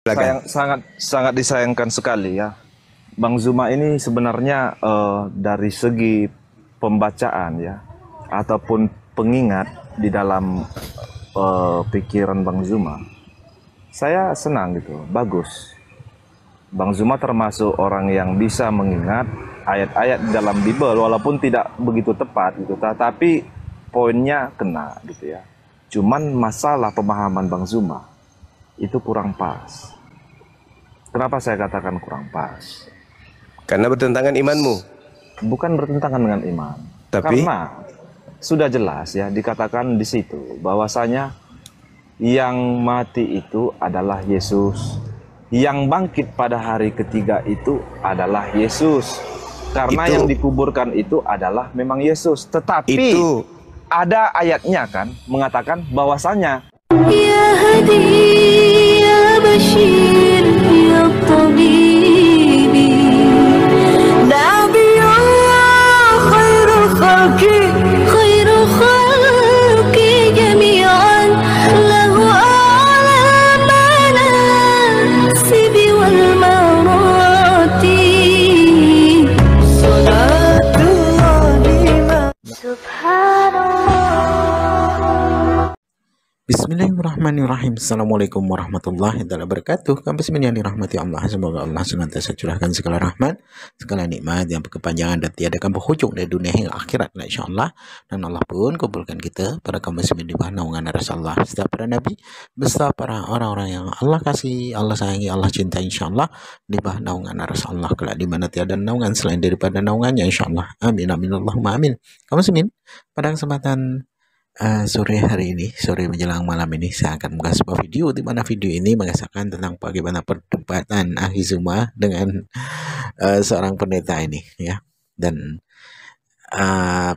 Silakan. sangat sangat disayangkan sekali ya. Bang Zuma ini sebenarnya dari segi pembacaan ya ataupun pengingat di dalam pikiran Bang Zuma, saya senang gitu, bagus. Bang Zuma termasuk orang yang bisa mengingat ayat-ayat di dalam Bible walaupun tidak begitu tepat gitu, tapi poinnya kena gitu ya. Cuman masalah pemahaman Bang Zuma itu kurang pas. Kenapa saya katakan kurang pas? Karena bertentangan imanmu. Bukan bertentangan dengan iman. Tapi Karena sudah jelas ya dikatakan di situ bahwasanya yang mati itu adalah Yesus. Yang bangkit pada hari ketiga itu adalah Yesus. Karena itu, yang dikuburkan itu adalah memang Yesus. Tetapi itu ada ayatnya kan mengatakan bahwasanya Ya Hadi Ya Bashir Ya Tabibi Nabiyullah Khairul Khalqi Jami'an Lahu a'la manasibi wal marati Salatullahi Subhanallah. Bismillahirrahmanirrahim. Assalamualaikum warahmatullahi wabarakatuh. Kaum muslimin yang dirahmati Allah, semoga Allah senantiasa curahkan segala rahmat, segala nikmat yang berkepanjangan dan tiada akan berhujung dari dunia hingga akhirat, insyaallah. Dan Allah pun kumpulkan kita para kaum muslimin di bawah naungan Rasulullah, serta para nabi, beserta para orang-orang yang Allah kasih, Allah sayangi, Allah cintai, insyaallah, di bawah naungan Rasulullah kelak di mana tiada naungan selain daripada naungannya, insyaallah. Amin amin Allahumma amin. Kaum muslimin, pada kesempatan sore hari ini, sore menjelang malam ini, saya akan membuka sebuah video di mana video ini mengisahkan tentang bagaimana perdebatan Akhi Zuma dengan seorang pendeta ini ya. Dan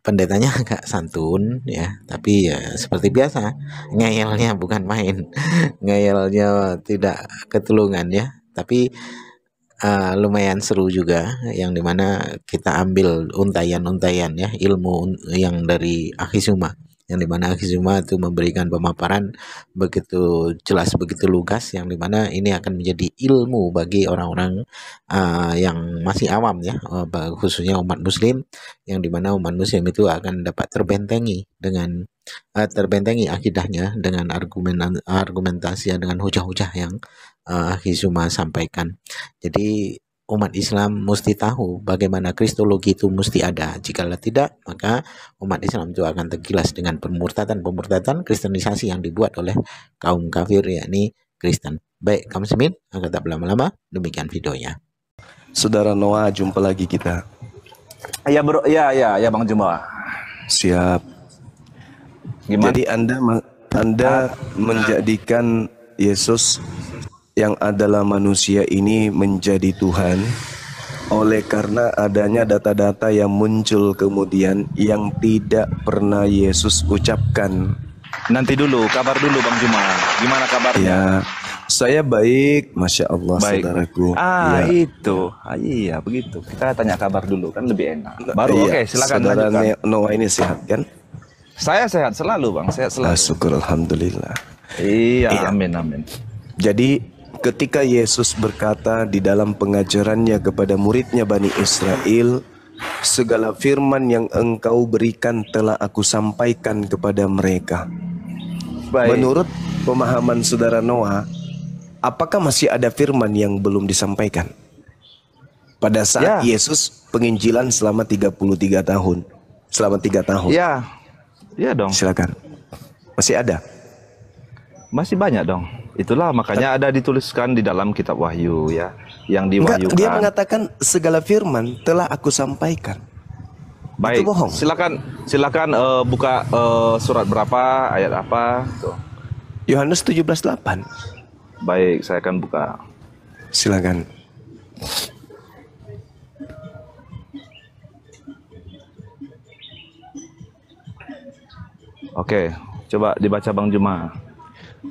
pendetanya agak santun ya, tapi ya seperti biasa ngeyelnya bukan main. Ngeyelnya tidak ketulungan ya, tapi lumayan seru juga, yang dimana kita ambil untayan-untayan ya ilmu yang dari Akhi Zuma, yang dimana Akhi Zuma itu memberikan pemaparan begitu jelas, begitu lugas, yang dimana ini akan menjadi ilmu bagi orang-orang yang masih awam ya, khususnya umat muslim, yang dimana umat muslim itu akan dapat terbentengi dengan terbentengi akidahnya dengan argumentasi dengan hujah-hujah yang Akhi Zuma sampaikan. Jadi umat Islam mesti tahu bagaimana kristologi itu mesti ada. Jikalau tidak, maka umat Islam itu akan tergilas dengan pemurtadan kristenisasi yang dibuat oleh kaum kafir, yakni Kristen. Baik, kaum muslimin, agar tak berlama-lama, demikian videonya. Saudara Noah, jumpa lagi kita. ya bro, ya Bang Zuma. Siap. Gimana? Jadi Anda menjadikan Yesus yang adalah manusia ini menjadi Tuhan oleh karena adanya data-data yang muncul kemudian yang tidak pernah Yesus ucapkan. Nanti dulu, kabar dulu Bang Zuma. Gimana kabarnya? Ya, saya baik, Masya Allah, Baik. saudaraku. Ah, Ya. itu. Iya, begitu. Kita tanya kabar dulu kan lebih enak. Baru Iya, oke, silakan saudara lanjutkan. Noah ini sehat kan? Saya sehat selalu, Bang. Sehat selalu. Syukur Alhamdulillah. Iya, Iya. amin amin. Jadi ketika Yesus berkata di dalam pengajarannya kepada muridnya Bani Israel, segala firman yang engkau berikan telah aku sampaikan kepada mereka. Baik. Menurut pemahaman saudara Noah, apakah masih ada firman yang belum disampaikan? Pada saat Ya. Yesus penginjilan selama 33 tahun. Selama 3 tahun. Iya. Iya dong. Silakan. Masih ada? Masih banyak dong. Itulah makanya ada dituliskan di dalam kitab Wahyu ya, yang Enggak, diwahyukan. dia mengatakan segala firman telah aku sampaikan. Baik. Itu bohong. Silakan buka surat berapa, ayat apa tuh. Yohanes 17:8. Baik, saya akan buka. Silakan. Oke, coba dibaca Bang Zuma.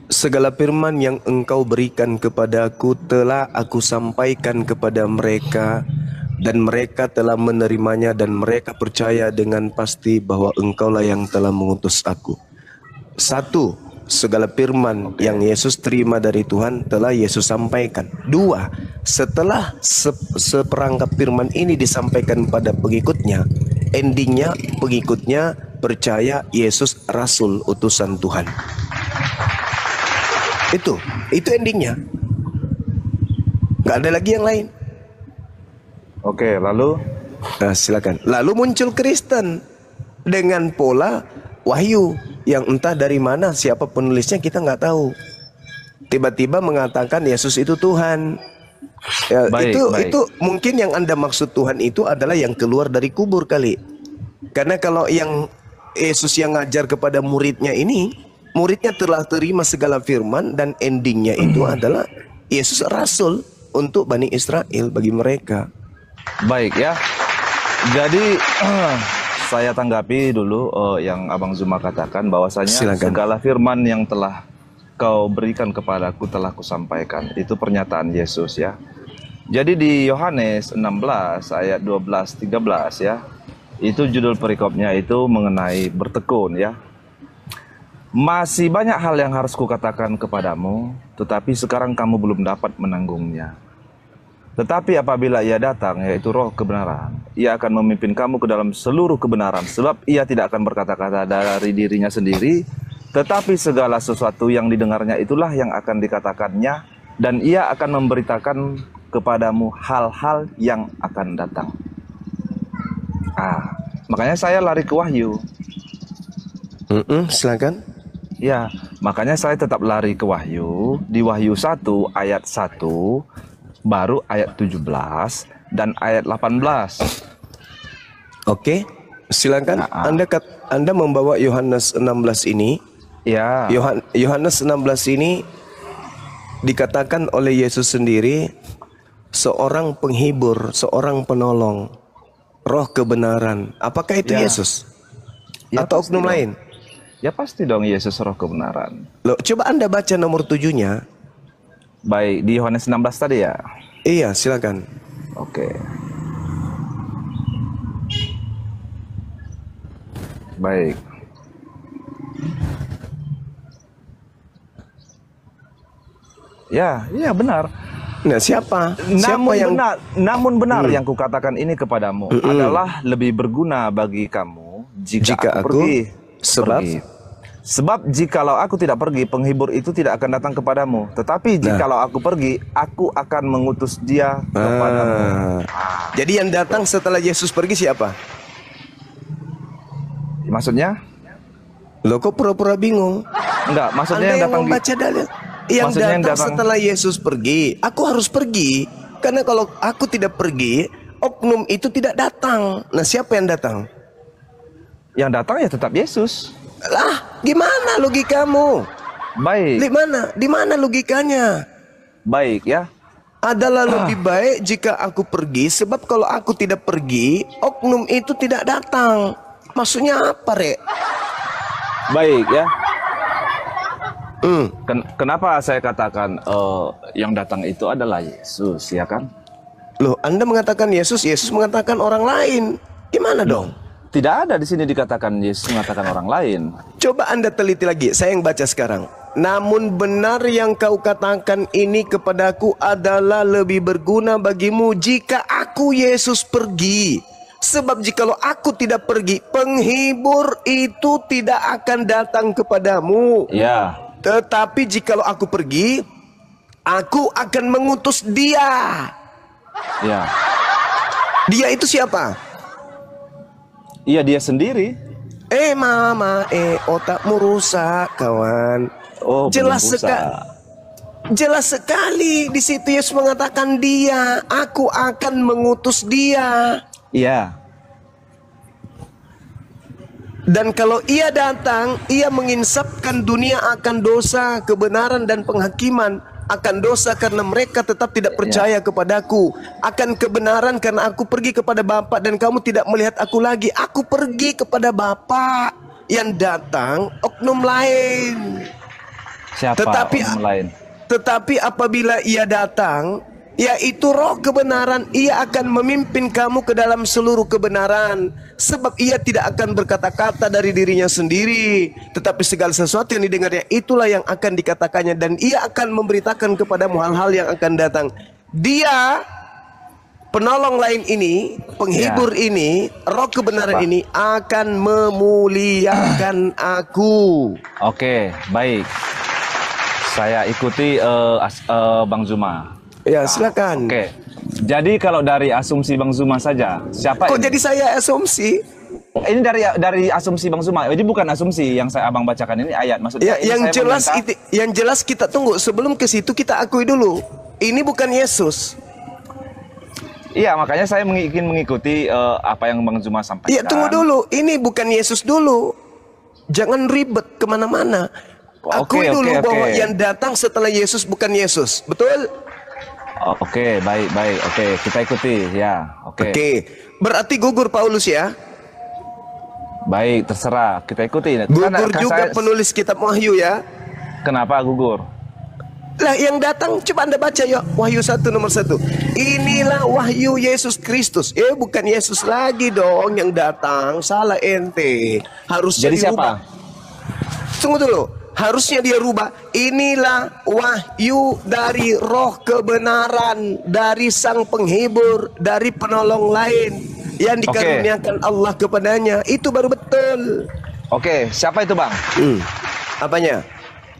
Segala firman yang engkau berikan kepadaku telah aku sampaikan kepada mereka, dan mereka telah menerimanya, dan mereka percaya dengan pasti bahwa engkaulah yang telah mengutus aku. 1. segala firman yang Yesus terima dari Tuhan telah Yesus sampaikan. 2, setelah seperangkap firman ini disampaikan pada pengikutnya, endingnya pengikutnya percaya Yesus Rasul utusan Tuhan. Itu endingnya. Gak ada lagi yang lain. Oke, lalu Nah, silakan. Lalu muncul Kristen dengan pola wahyu yang entah dari mana, siapa penulisnya kita nggak tahu. Tiba-tiba mengatakan Yesus itu Tuhan. Ya, Baik, baik. itu mungkin yang Anda maksud Tuhan itu adalah yang keluar dari kubur kali. Karena kalau yang Yesus yang ngajar kepada muridnya ini, muridnya telah terima segala firman dan endingnya itu adalah Yesus Rasul untuk Bani Israel bagi mereka. baik ya. Jadi saya tanggapi dulu yang Abang Zuma katakan bahwasanya Silakan. segala firman yang telah kau berikan kepadaku telah kusampaikan. Itu pernyataan Yesus ya. Jadi di Yohanes 16 ayat 12-13 ya. Itu judul perikopnya itu mengenai bertekun ya. Masih banyak hal yang harus kukatakan kepadamu, tetapi sekarang kamu belum dapat menanggungnya. Tetapi apabila ia datang, yaitu roh kebenaran, ia akan memimpin kamu ke dalam seluruh kebenaran. Sebab ia tidak akan berkata-kata dari dirinya sendiri, tetapi segala sesuatu yang didengarnya itulah yang akan dikatakannya, dan ia akan memberitakan kepadamu hal-hal yang akan datang. Makanya saya lari ke Wahyu. Silakan. Ya, makanya saya tetap lari ke Wahyu. Di Wahyu 1 ayat 1, baru ayat 17 dan ayat 18. Oke, silakan. Anda membawa Yohanes 16 ini. Ya. Yohanes 16 ini dikatakan oleh Yesus sendiri seorang penghibur, seorang penolong, roh kebenaran. Apakah itu Ya. Yesus? Ya, Atau pasti oknum dong. lain? Ya pasti dong Yesus roh kebenaran. Loh, coba Anda baca nomor 7-nya. Baik, di Yohanes 16 tadi ya. Iya, silakan. Oke. Baik. Ya, iya benar. Nah, siapa? Siapa yang Namun benar yang kukatakan ini kepadamu adalah lebih berguna bagi kamu jika, aku pergi. Sebab jikalau aku tidak pergi, penghibur itu tidak akan datang kepadamu. Tetapi jikalau aku pergi, aku akan mengutus dia kepadamu. Jadi yang datang setelah Yesus pergi siapa? Maksudnya? Loh, kok pura-pura bingung? Enggak, maksudnya Anda yang datang di... membaca dalil. Yang Maksudnya yang datang datang- setelah Yesus pergi, aku harus pergi. Karena kalau aku tidak pergi, oknum itu tidak datang. Nah, siapa yang datang? Yang datang ya tetap Yesus. Lah, gimana logikamu? Baik, Di mana logikanya? baik ya. Adalah lebih baik jika aku pergi, sebab kalau aku tidak pergi, oknum itu tidak datang. Maksudnya apa, Rek? Baik ya. Kenapa saya katakan yang datang itu adalah Yesus, ya kan? Loh, Anda mengatakan Yesus, Yesus mengatakan orang lain. Gimana dong? Tidak ada di sini dikatakan Yesus mengatakan orang lain. Coba Anda teliti lagi, saya yang baca sekarang. Namun benar yang kau katakan ini kepadaku adalah lebih berguna bagimu jika aku Yesus pergi. Sebab jikalau aku tidak pergi, penghibur itu tidak akan datang kepadamu. Ya, Tetapi jikalau aku pergi, aku akan mengutus dia. ya. Dia itu siapa? Iya dia sendiri. Mama, otakmu rusak, kawan. Oh, Jelas belum busa. Jelas sekali di situ Yesus mengatakan dia, aku akan mengutus dia. Iya. Dan kalau ia datang, ia menginsapkan dunia akan dosa, kebenaran dan penghakiman. Akan dosa karena mereka tetap tidak percaya kepadaku. Akan kebenaran karena aku pergi kepada Bapa dan kamu tidak melihat aku lagi. Aku pergi kepada Bapa. Yang datang oknum lain. Siapa Tetapi orang lain? Tetapi apabila ia datang, yaitu roh kebenaran. Ia akan memimpin kamu ke dalam seluruh kebenaran, sebab ia tidak akan berkata-kata dari dirinya sendiri, tetapi segala sesuatu yang didengarnya itulah yang akan dikatakannya, dan ia akan memberitakan kepadamu hal-hal yang akan datang. Dia, penolong lain ini, penghibur ini, roh kebenaran ini akan memuliakan aku. Oke, baik. Saya ikuti Bang Zuma. Ya, silakan. Oke. Jadi kalau dari asumsi Bang Zuma saja, siapa Kok ini? jadi saya asumsi? Ini dari asumsi Bang Zuma. Jadi bukan asumsi yang saya abang bacakan ini ayat. Maksudnya Ya, ini yang saya jelas meminta- yang jelas kita tunggu. Sebelum ke situ kita akui dulu, ini bukan Yesus. Iya, makanya saya ingin mengikuti apa yang Bang Zuma sampaikan. Iya, tunggu dulu. Ini bukan Yesus dulu. Jangan ribet kemana-mana. Oke, Akui dulu oke, bahwa oke. yang datang setelah Yesus bukan Yesus. Betul? Oh, oke, baik. Oke, kita ikuti ya. Oke. Oke. Berarti gugur Paulus ya? Baik, terserah. Kita ikuti. Gugur juga penulis kitab Wahyu ya? Kenapa gugur? Lah yang datang coba Anda baca ya, Wahyu 1 nomor 1. Inilah wahyu Yesus Kristus. Bukan Yesus lagi dong yang datang. Salah ente. Harusnya Jadi dirubah. siapa? Tunggu dulu. Harusnya dia rubah. Inilah wahyu dari roh kebenaran, dari sang penghibur, dari penolong lain yang dikaruniakan Allah kepadanya. Itu baru betul. Oke, siapa itu Bang? Apanya?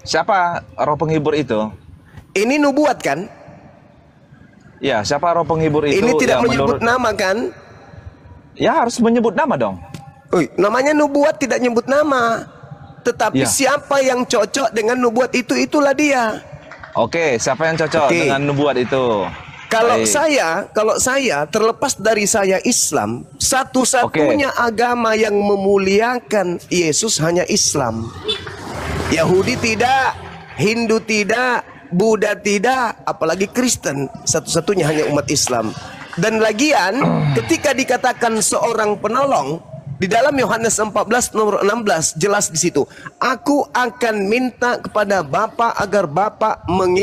Siapa roh penghibur itu? Ini nubuat kan? Ya, siapa roh penghibur itu? Ini tidak yang menyebut menurut- nama kan? Ya, harus menyebut nama dong. Namanya nubuat tidak nyebut nama. Tetapi Ya. siapa yang cocok dengan nubuat itu, itulah dia. Oke, siapa yang cocok Oke. dengan nubuat itu? Kalau Baik. saya terlepas dari saya Islam, satu-satunya agama yang memuliakan Yesus hanya Islam. Yahudi tidak, Hindu tidak, Buddha tidak, apalagi Kristen. Satu-satunya hanya umat Islam. Dan lagian ketika dikatakan seorang penolong di dalam Yohanes 14 nomor 16 jelas di situ, aku akan minta kepada Bapa agar Bapa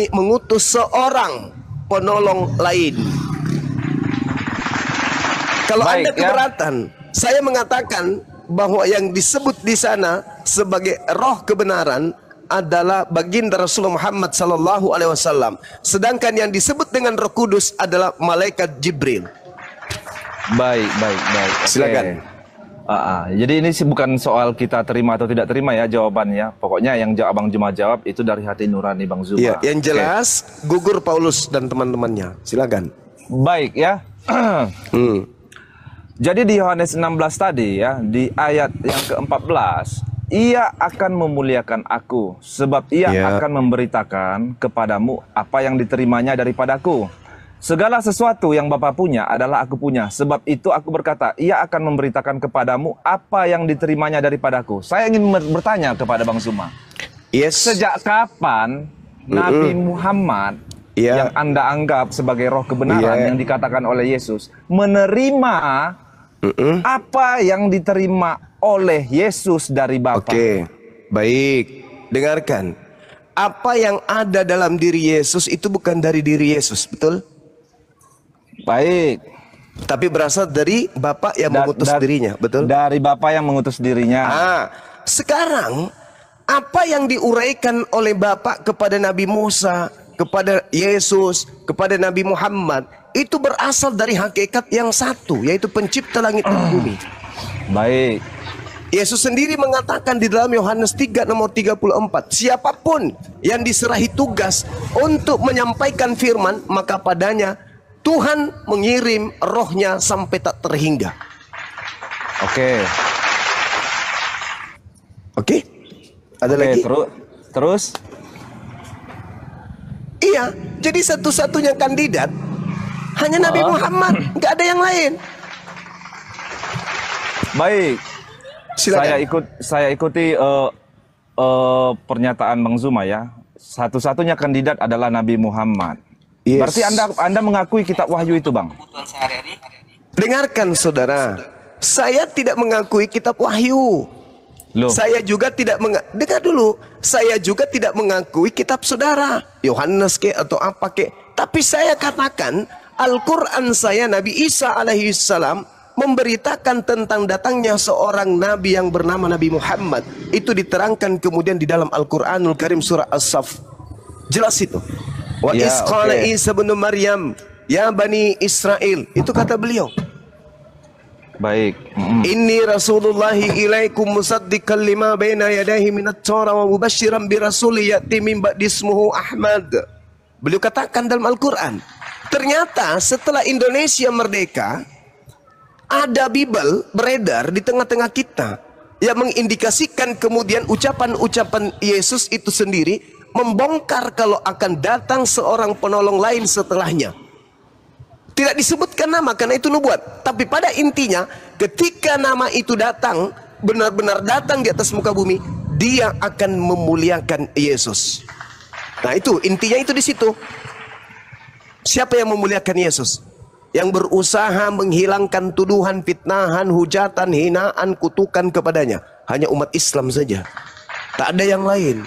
mengutus seorang penolong lain. Kalau Baik, Anda keberatan, saya mengatakan bahwa yang disebut di sana sebagai roh kebenaran adalah baginda Rasulullah Muhammad sallallahu alaihi wasallam. Sedangkan yang disebut dengan Roh Kudus adalah malaikat Jibril. Baik. Oke. Silakan. Jadi ini sih bukan soal kita terima atau tidak terima ya jawabannya. Pokoknya yang Abang Zuma jawab itu dari hati nurani Bang Zuma. Iya, yang Oke. jelas gugur Paulus dan teman-temannya. Silakan. Baik ya. Jadi di Yohanes 16 tadi ya, di ayat yang ke-14, ia akan memuliakan aku, sebab ia Ya. akan memberitakan kepadamu apa yang diterimanya daripadaku. Segala sesuatu yang Bapa punya adalah aku punya, sebab itu aku berkata, ia akan memberitakan kepadamu apa yang diterimanya daripadaku. Saya ingin bertanya kepada Bang Zuma, Yes. sejak kapan Nabi Muhammad Ya. yang Anda anggap sebagai roh kebenaran Ya. yang dikatakan oleh Yesus menerima apa yang diterima oleh Yesus dari Bapa? Oke, baik. Dengarkan. Apa yang ada dalam diri Yesus itu bukan dari diri Yesus, betul? Baik. Tapi berasal dari Bapa yang mengutus dirinya, betul? Dari Bapa yang mengutus dirinya. Sekarang apa yang diuraikan oleh Bapa kepada Nabi Musa, kepada Yesus, kepada Nabi Muhammad, itu berasal dari hakikat yang satu, yaitu pencipta langit dan bumi. Baik. Yesus sendiri mengatakan di dalam Yohanes 3 nomor 34, siapapun yang diserahi tugas untuk menyampaikan firman, maka padanya Tuhan mengirim rohnya sampai tak terhingga. Oke. Oke? Ada Oke, lagi? terus? Iya, jadi satu-satunya kandidat hanya Nabi Muhammad, nggak ada yang lain. Baik. Silakan. Saya ikuti pernyataan Bang Zuma ya. Satu-satunya kandidat adalah Nabi Muhammad. Yes. Berarti Anda mengakui kitab Wahyu itu, Bang? Dengarkan saudara, saya tidak mengakui kitab Wahyu. Loh. Saya juga tidak dengar dulu. Saya juga tidak mengakui kitab saudara, Yohanes ke atau apa ke. Tapi saya katakan Al-Quran saya Nabi Isa alaihissalam memberitakan tentang datangnya seorang nabi yang bernama Nabi Muhammad. Itu diterangkan kemudian di dalam Al-Quranul Karim surah As-Saff. Jelas itu. Wa Ya, isqala oke. Isa bin Maryam ya Bani Israel. Itu kata beliau. Baik. Inni Rasulullahi ilaikum musaddiqan lima baina yadayhi minat Taurah wa mubasyiran bi rasuli ya'ti min ba'di ismuhu Ahmad. Beliau katakan dalam Al-Quran. Ternyata setelah Indonesia merdeka, ada Bible beredar di tengah-tengah kita yang mengindikasikan kemudian ucapan-ucapan Yesus itu sendiri membongkar kalau akan datang seorang penolong lain setelahnya. Tidak disebutkan nama karena itu nubuat. Tapi pada intinya ketika nama itu datang, benar-benar datang di atas muka bumi, dia akan memuliakan Yesus. Nah itu intinya itu di situ. Siapa yang memuliakan Yesus? Yang berusaha menghilangkan tuduhan, fitnahan, hujatan, hinaan, kutukan kepadanya. Hanya umat Islam saja. Tak ada yang lain.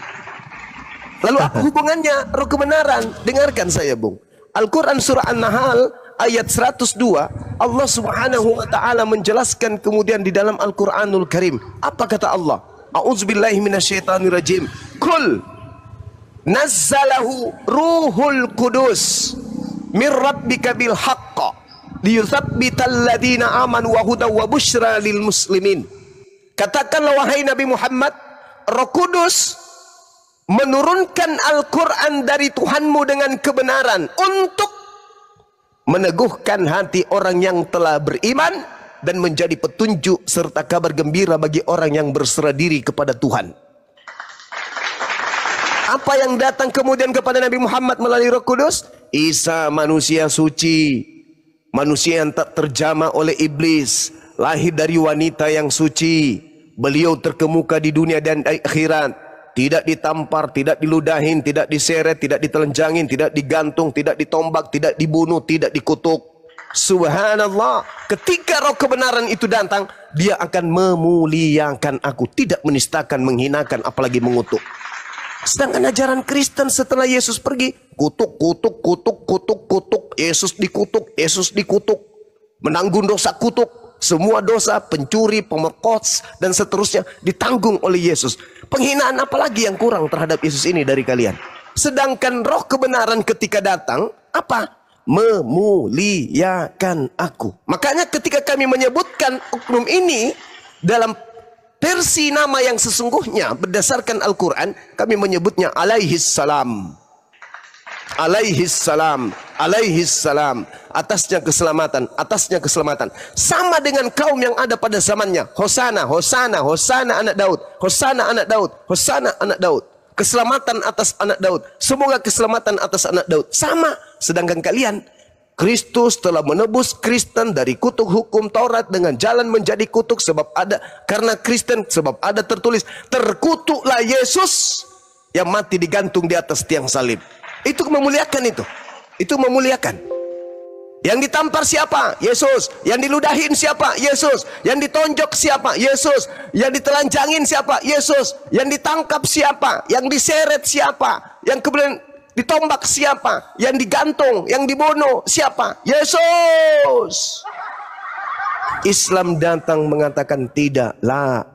Lalu apa hubungannya roh kebenaran? Dengarkan saya, Bung. Al-Quran surah An-Nahl ayat 102, Allah Subhanahu wa taala menjelaskan kemudian di dalam Al-Qur'anul Karim. Apa kata Allah? A'udzubillahi minasyaitonirrajim. Qul nazzalahu ruhul qudus mir rabbika bil haqq liyuthabbital ladzina amanu wa hudaw wa busyra lil muslimin. Katakanlah wahai Nabi Muhammad, Roh Kudus menurunkan Al-Quran dari Tuhanmu dengan kebenaran untuk meneguhkan hati orang yang telah beriman dan menjadi petunjuk serta kabar gembira bagi orang yang berserah diri kepada Tuhan. Apa yang datang kemudian kepada Nabi Muhammad melalui Roh Kudus? Isa manusia suci, manusia yang tak terjamah oleh iblis, lahir dari wanita yang suci. Beliau terkemuka di dunia dan akhirat, tidak ditampar, tidak diludahin, tidak diseret, tidak ditelanjangin, tidak digantung, tidak ditombak, tidak dibunuh, tidak dikutuk. Subhanallah, ketika roh kebenaran itu datang, dia akan memuliakan aku, tidak menistakan, menghinakan, apalagi mengutuk. Sedangkan ajaran Kristen setelah Yesus pergi, kutuk, kutuk, kutuk, kutuk, kutuk, Yesus dikutuk, menanggung dosa kutuk, semua dosa, pencuri, pemerkos, dan seterusnya ditanggung oleh Yesus. Penghinaan apalagi yang kurang terhadap Yesus ini dari kalian? Sedangkan roh kebenaran ketika datang, apa? Memuliakan aku. Makanya ketika kami menyebutkan oknum ini dalam versi nama yang sesungguhnya berdasarkan Al-Quran, kami menyebutnya alaihis salam. Alaihis salam, alaihis salam. Atasnya keselamatan, atasnya keselamatan. Sama dengan kaum yang ada pada zamannya. Hosana, Hosana, Hosana anak Daud, Hosana anak Daud, Hosana anak Daud. Keselamatan atas anak Daud. Semoga keselamatan atas anak Daud. Sama. Sedangkan kalian, Kristus telah menebus Kristen dari kutuk hukum Taurat dengan jalan menjadi kutuk sebab ada, karena Kristen sebab ada tertulis, terkutuklah Yesus yang mati digantung di atas tiang salib. Itu memuliakan itu. Itu memuliakan. Yang ditampar siapa? Yesus. Yang diludahin siapa? Yesus. Yang ditonjok siapa? Yesus. Yang ditelanjangin siapa? Yesus. Yang ditangkap siapa? Yang diseret siapa? Yang kemudian ditombak siapa? Yang digantung, yang dibunuh siapa? Yesus. Islam datang mengatakan tidaklah.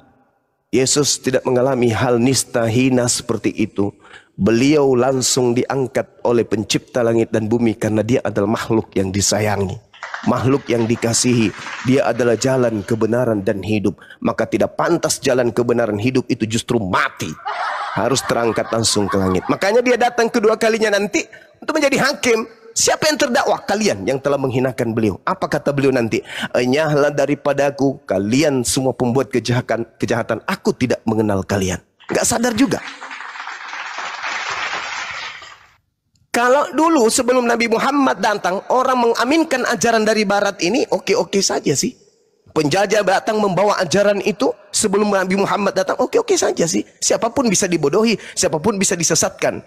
Yesus tidak mengalami hal nista hina seperti itu. Beliau langsung diangkat oleh pencipta langit dan bumi karena dia adalah makhluk yang disayangi, makhluk yang dikasihi. Dia adalah jalan kebenaran dan hidup. Maka tidak pantas jalan kebenaran hidup itu justru mati, harus terangkat langsung ke langit. Makanya dia datang kedua kalinya nanti untuk menjadi hakim. Siapa yang terdakwa? Kalian yang telah menghinakan beliau. Apa kata beliau nanti? Enyahlah daripadaku kalian semua pembuat kejahatan. Aku tidak mengenal kalian. Nggak sadar juga. Kalau dulu sebelum Nabi Muhammad datang, orang mengaminkan ajaran dari barat ini, oke-oke saja sih. Penjajah datang membawa ajaran itu sebelum Nabi Muhammad datang, oke-oke saja sih. Siapapun bisa dibodohi, siapapun bisa disesatkan.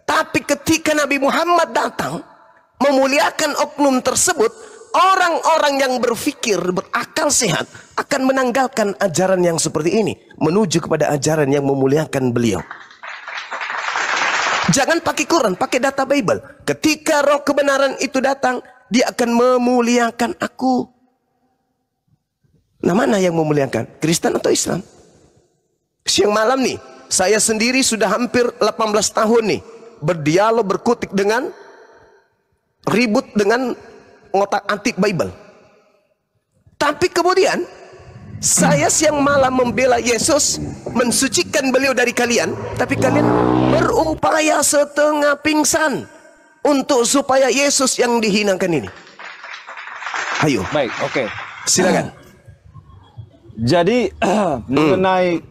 Tapi ketika Nabi Muhammad datang, memuliakan oknum tersebut, orang-orang yang berpikir, berakal sehat, akan menanggalkan ajaran yang seperti ini, menuju kepada ajaran yang memuliakan beliau. Jangan pakai Quran, pakai data Bible. Ketika roh kebenaran itu datang, dia akan memuliakan aku. Nah, mana yang memuliakan? Kristen atau Islam? Siang malam nih, saya sendiri sudah hampir 18 tahun nih berdialog, berkutik dengan, ribut dengan ngotak-atik Bible. Tapi kemudian saya siang malam membela Yesus, mensucikan beliau dari kalian, tapi kalian berupaya setengah pingsan untuk supaya Yesus yang dihinakan ini. Ayo, Baik, oke. silakan. Jadi mengenai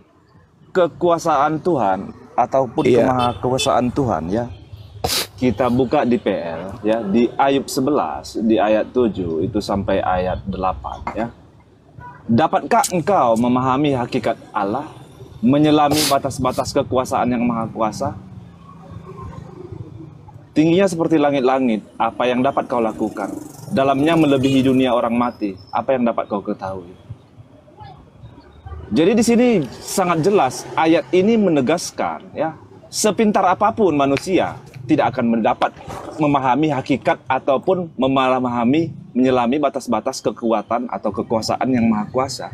kekuasaan Tuhan ataupun Iya. kemahakuasaan Tuhan ya. Kita buka di PL ya, di Ayub 11 di ayat 7 itu sampai ayat 8 ya. Dapatkah engkau memahami hakikat Allah, menyelami batas-batas kekuasaan yang maha kuasa? Tingginya seperti langit-langit, apa yang dapat kau lakukan? Dalamnya melebihi dunia orang mati, apa yang dapat kau ketahui? Jadi di sini sangat jelas ayat ini menegaskan ya, sepintar apapun manusia tidak akan mendapat memahami hakikat ataupun memahami menyelami batas-batas kekuatan atau kekuasaan yang maha kuasa.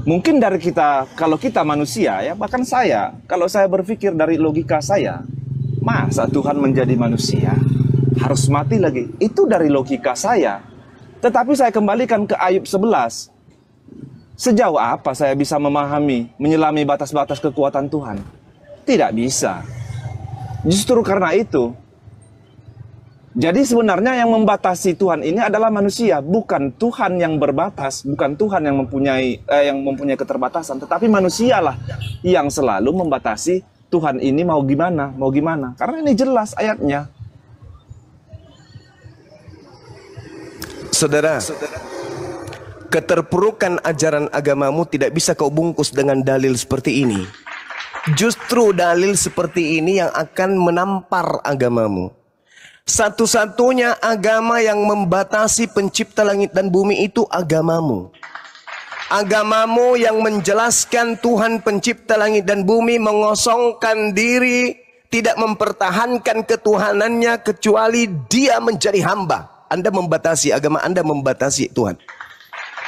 Mungkin dari kita, kalau kita manusia ya, bahkan saya, kalau saya berpikir dari logika saya, masa Tuhan menjadi manusia harus mati lagi? Itu dari logika saya. Tetapi saya kembalikan ke Ayub 11. Sejauh apa saya bisa memahami, menyelami batas-batas kekuatan Tuhan? Tidak bisa. Justru karena itu, jadi sebenarnya yang membatasi Tuhan ini adalah manusia, bukan Tuhan yang berbatas, bukan Tuhan yang mempunyai keterbatasan, tetapi manusialah yang selalu membatasi Tuhan ini mau gimana, mau gimana. Karena ini jelas ayatnya. Saudara, keterpurukan ajaran agamamu tidak bisa kau bungkus dengan dalil seperti ini. Justru dalil seperti ini yang akan menampar agamamu. Satu-satunya agama yang membatasi pencipta langit dan bumi itu agamamu. Agamamu yang menjelaskan Tuhan pencipta langit dan bumi mengosongkan diri, tidak mempertahankan ketuhanannya kecuali dia menjadi hamba. Anda membatasi agama Anda, membatasi Tuhan.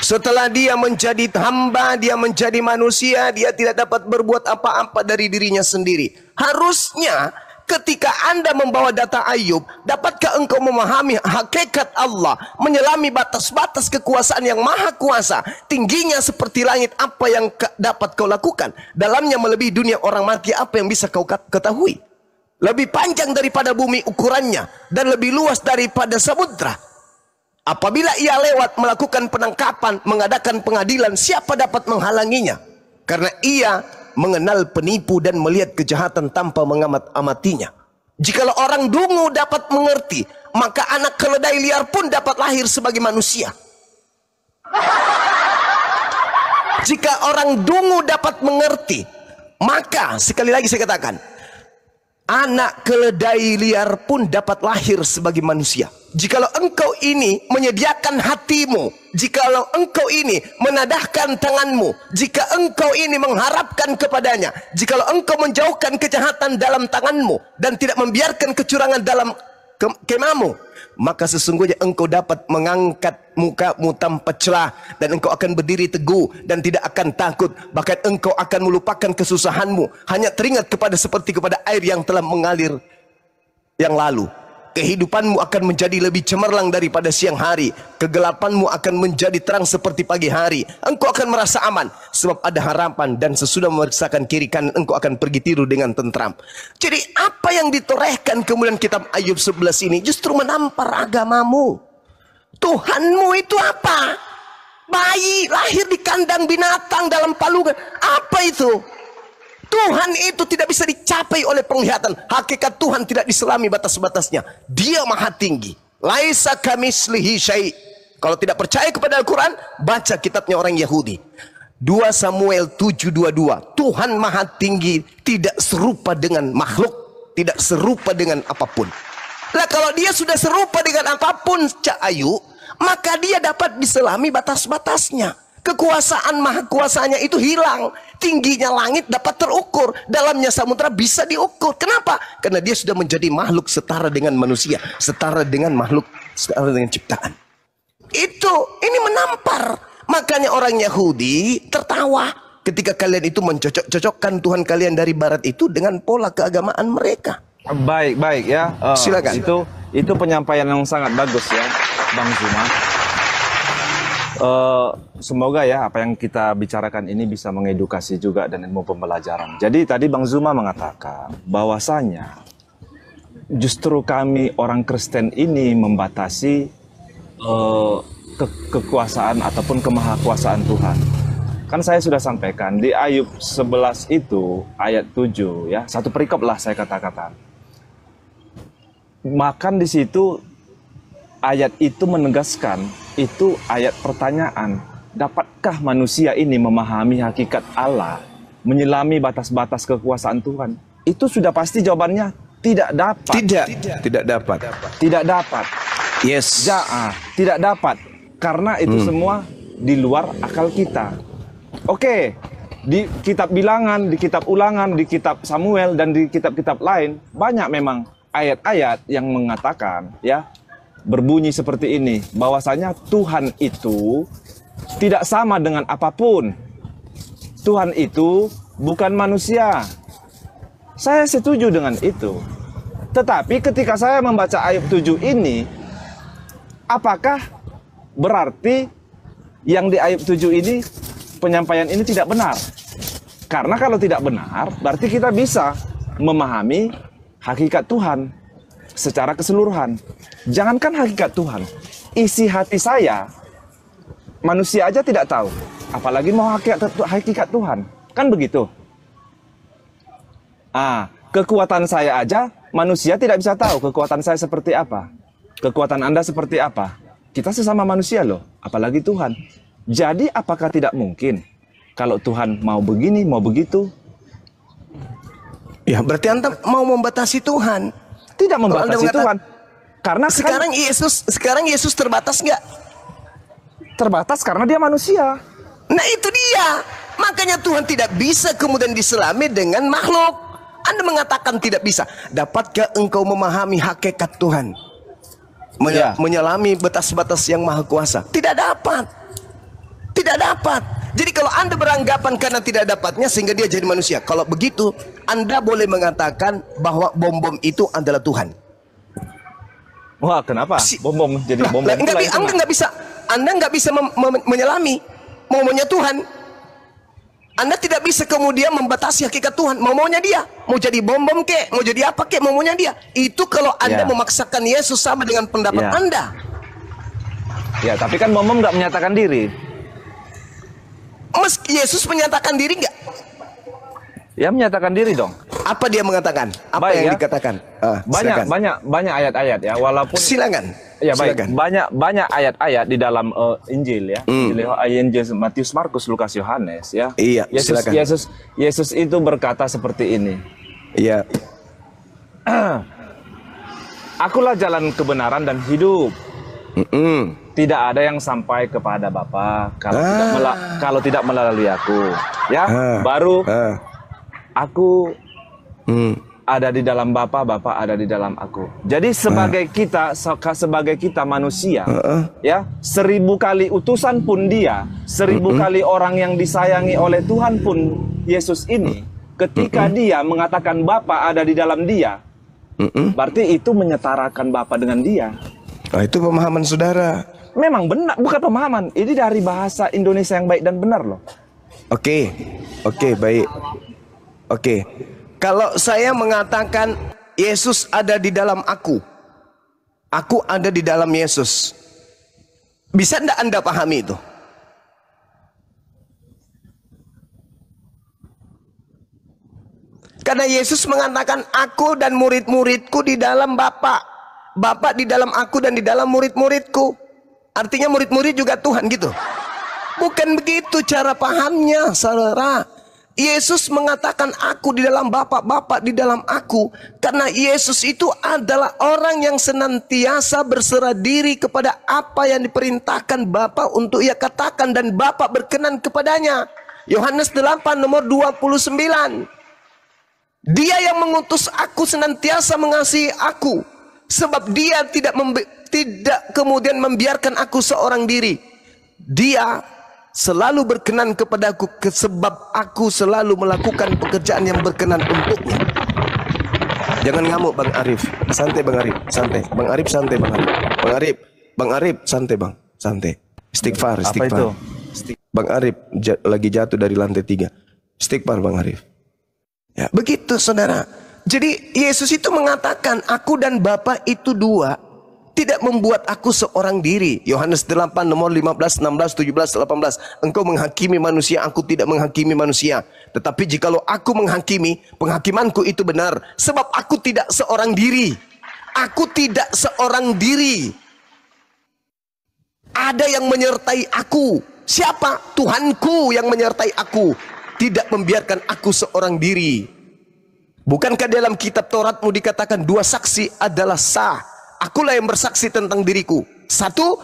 Setelah dia menjadi hamba, dia menjadi manusia, dia tidak dapat berbuat apa-apa dari dirinya sendiri. Harusnya ketika Anda membawa data Ayub, dapatkah engkau memahami hakikat Allah, menyelami batas-batas kekuasaan yang maha kuasa, tingginya seperti langit, apa yang dapat kau lakukan? Dalamnya melebihi dunia orang mati, apa yang bisa kau ketahui? Lebih panjang daripada bumi ukurannya, dan lebih luas daripada samudra. Apabila ia lewat melakukan penangkapan, mengadakan pengadilan, siapa dapat menghalanginya? Karena ia mengenal penipu dan melihat kejahatan tanpa mengamat-amatinya. Jikalau orang dungu dapat mengerti, maka anak keledai liar pun dapat lahir sebagai manusia. Jika orang dungu dapat mengerti, maka sekali lagi saya katakan, anak keledai liar pun dapat lahir sebagai manusia. Jikalau engkau ini menyediakan hatimu, jikalau engkau ini menadahkan tanganmu, jika engkau ini mengharapkan kepadanya, jikalau engkau menjauhkan kejahatan dalam tanganmu dan tidak membiarkan kecurangan dalam kemahmu, maka sesungguhnya engkau dapat mengangkat mukamu tanpa celah, dan engkau akan berdiri teguh dan tidak akan takut. Bahkan engkau akan melupakan kesusahanmu, hanya teringat seperti kepada air yang telah mengalir yang lalu. Kehidupanmu akan menjadi lebih cemerlang daripada siang hari. Kegelapanmu akan menjadi terang seperti pagi hari. Engkau akan merasa aman sebab ada harapan, dan sesudah memeriksakan kiri kanan engkau akan pergi tidur dengan tentram. Jadi apa yang ditorehkan kemudian kitab Ayub 11 ini justru menampar agamamu. Tuhanmu itu apa? Bayi lahir di kandang binatang dalam palungan. Apa itu? Tuhan itu tidak bisa dicapai oleh penglihatan. Hakikat Tuhan tidak diselami batas-batasnya. Dia maha tinggi. Laisa kamislihi syai'. Kalau tidak percaya kepada Al-Quran, baca kitabnya orang Yahudi. 2 Samuel 7:22. Tuhan maha tinggi, tidak serupa dengan makhluk, tidak serupa dengan apapun. Nah, kalau dia sudah serupa dengan apapun, Cak Ayu, maka dia dapat diselami batas-batasnya. Kekuasaan maha kuasanya itu hilang. Tingginya langit dapat terukur, dalamnya samudra bisa diukur. Kenapa? Karena dia sudah menjadi makhluk setara dengan manusia, setara dengan makhluk, setara dengan ciptaan. Ini menampar. Makanya orang Yahudi tertawa ketika kalian itu mencocok-cocokkan Tuhan kalian dari barat itu dengan pola keagamaan mereka. Baik ya. Silakan. Itu penyampaian yang sangat bagus ya, Bang Zuma. Semoga ya apa yang kita bicarakan ini bisa mengedukasi juga dan ilmu pembelajaran. Jadi tadi Bang Zuma mengatakan bahwasanya justru kami orang Kristen ini membatasi kekuasaan ataupun kemahakuasaan Tuhan. Kan saya sudah sampaikan di Ayub 11 itu ayat 7 ya, satu perikop lah saya katakan. Makan di situ ayat itu menegaskan, itu ayat pertanyaan, dapatkah manusia ini memahami hakikat Allah, menyelami batas-batas kekuasaan Tuhan? Itu sudah pasti jawabannya tidak dapat. Tidak dapat. Tidak dapat. Yes. Tidak dapat. Karena itu semua di luar akal kita. Oke, di kitab Bilangan, di kitab Ulangan, di kitab Samuel, dan di kitab-kitab lain, banyak memang ayat-ayat yang mengatakan, ya, berbunyi seperti ini, bahwasanya Tuhan itu tidak sama dengan apapun. Tuhan itu bukan manusia. Saya setuju dengan itu. Tetapi ketika saya membaca ayat 7 ini, apakah berarti yang di ayat 7 ini, penyampaian ini tidak benar? Karena kalau tidak benar, berarti kita bisa memahami hakikat Tuhan secara keseluruhan. Jangankan hakikat Tuhan, isi hati saya, manusia aja tidak tahu. Apalagi mau hakikat Tuhan. Kan begitu? Kekuatan saya aja, manusia tidak bisa tahu kekuatan saya seperti apa. Kekuatan Anda seperti apa. Kita sesama manusia loh, apalagi Tuhan. Jadi apakah tidak mungkin kalau Tuhan mau begini, mau begitu? Ya, berarti Anda mau membatasi Tuhan. Tidak membatasi Tuhan. Karena sekarang Yesus terbatas nggak? Terbatas karena dia manusia. Nah itu dia. Makanya Tuhan tidak bisa kemudian diselami dengan makhluk. Anda mengatakan tidak bisa. Dapatkah engkau memahami hakikat Tuhan? Menyelami batas-batas yang maha kuasa? Tidak dapat. Tidak dapat. Jadi kalau Anda beranggapan karena tidak dapatnya sehingga dia jadi manusia, kalau begitu Anda boleh mengatakan bahwa bom-bom itu adalah Tuhan. Wah, kenapa? Bom-bom jadi bom-bom. Anda nggak bisa menyelami maunya Tuhan. Anda tidak bisa kemudian membatasi hakikat Tuhan. Maunya dia, mau jadi bom-bom kek, mau jadi apa kek, maunya dia. Itu kalau Anda memaksakan Yesus sama dengan pendapat Anda. Ya, tapi kan bom-bom nggak menyatakan diri. Meski Yesus menyatakan diri nggak? Ya, menyatakan diri dong. Apa dia mengatakan? Apa yang dikatakan? Banyak ayat-ayat ya, walaupun silakan. Ya baik, banyak ayat-ayat di dalam Injil ya. Injil Matius, Markus, Lukas, Yohanes ya. Iya, silakan. Yesus itu berkata seperti ini. Iya. Akulah jalan kebenaran dan hidup. Tidak ada yang sampai kepada Bapa kalau tidak melalui aku. Ya, baru aku ada di dalam Bapa, Bapa ada di dalam aku. Jadi sebagai kita manusia, ya, 1000 kali utusan pun dia, 1000 kali orang yang disayangi oleh Tuhan pun Yesus ini, ketika dia mengatakan Bapa ada di dalam dia, berarti itu menyetarakan Bapa dengan dia. Itu pemahaman saudara. Memang benar, bukan pemahaman. Ini dari bahasa Indonesia yang baik dan benar loh. Oke, baik. Oke. Kalau saya mengatakan Yesus ada di dalam aku ada di dalam Yesus, bisa enggak Anda pahami itu? Karena Yesus mengatakan aku dan murid-muridku di dalam Bapa, Bapa di dalam aku dan di dalam murid-muridku. Artinya murid-murid juga Tuhan gitu. Bukan begitu cara pahamnya, saudara. Yesus mengatakan aku di dalam Bapa, Bapa di dalam aku. Karena Yesus itu adalah orang yang senantiasa berserah diri kepada apa yang diperintahkan Bapa untuk ia katakan. Dan Bapa berkenan kepadanya. Yohanes 8 nomor 29. Dia yang mengutus aku senantiasa mengasihi aku. Sebab dia tidak kemudian membiarkan aku seorang diri. Dia selalu berkenan kepadaku sebab aku selalu melakukan pekerjaan yang berkenan untuknya. Jangan ngamuk Bang Arif. Santai Bang Arif, santai. Bang Arif santai Bang Arif. Bang Arif santai Bang, santai. Istighfar, Apa istighfar. itu? Bang Arif lagi jatuh dari lantai 3. Istighfar Bang Arif. Ya, begitu saudara. Jadi Yesus itu mengatakan aku dan Bapa itu dua. Tidak membuat aku seorang diri. Yohanes 8 nomor 15, 16, 17, 18. Engkau menghakimi manusia, aku tidak menghakimi manusia. Tetapi jikalau aku menghakimi, penghakimanku itu benar. Sebab aku tidak seorang diri. Aku tidak seorang diri. Ada yang menyertai aku. Siapa? Tuhanku yang menyertai aku. Tidak membiarkan aku seorang diri. Bukankah dalam kitab Tauratmu dikatakan dua saksi adalah sah? Akulah yang bersaksi tentang diriku. Satu.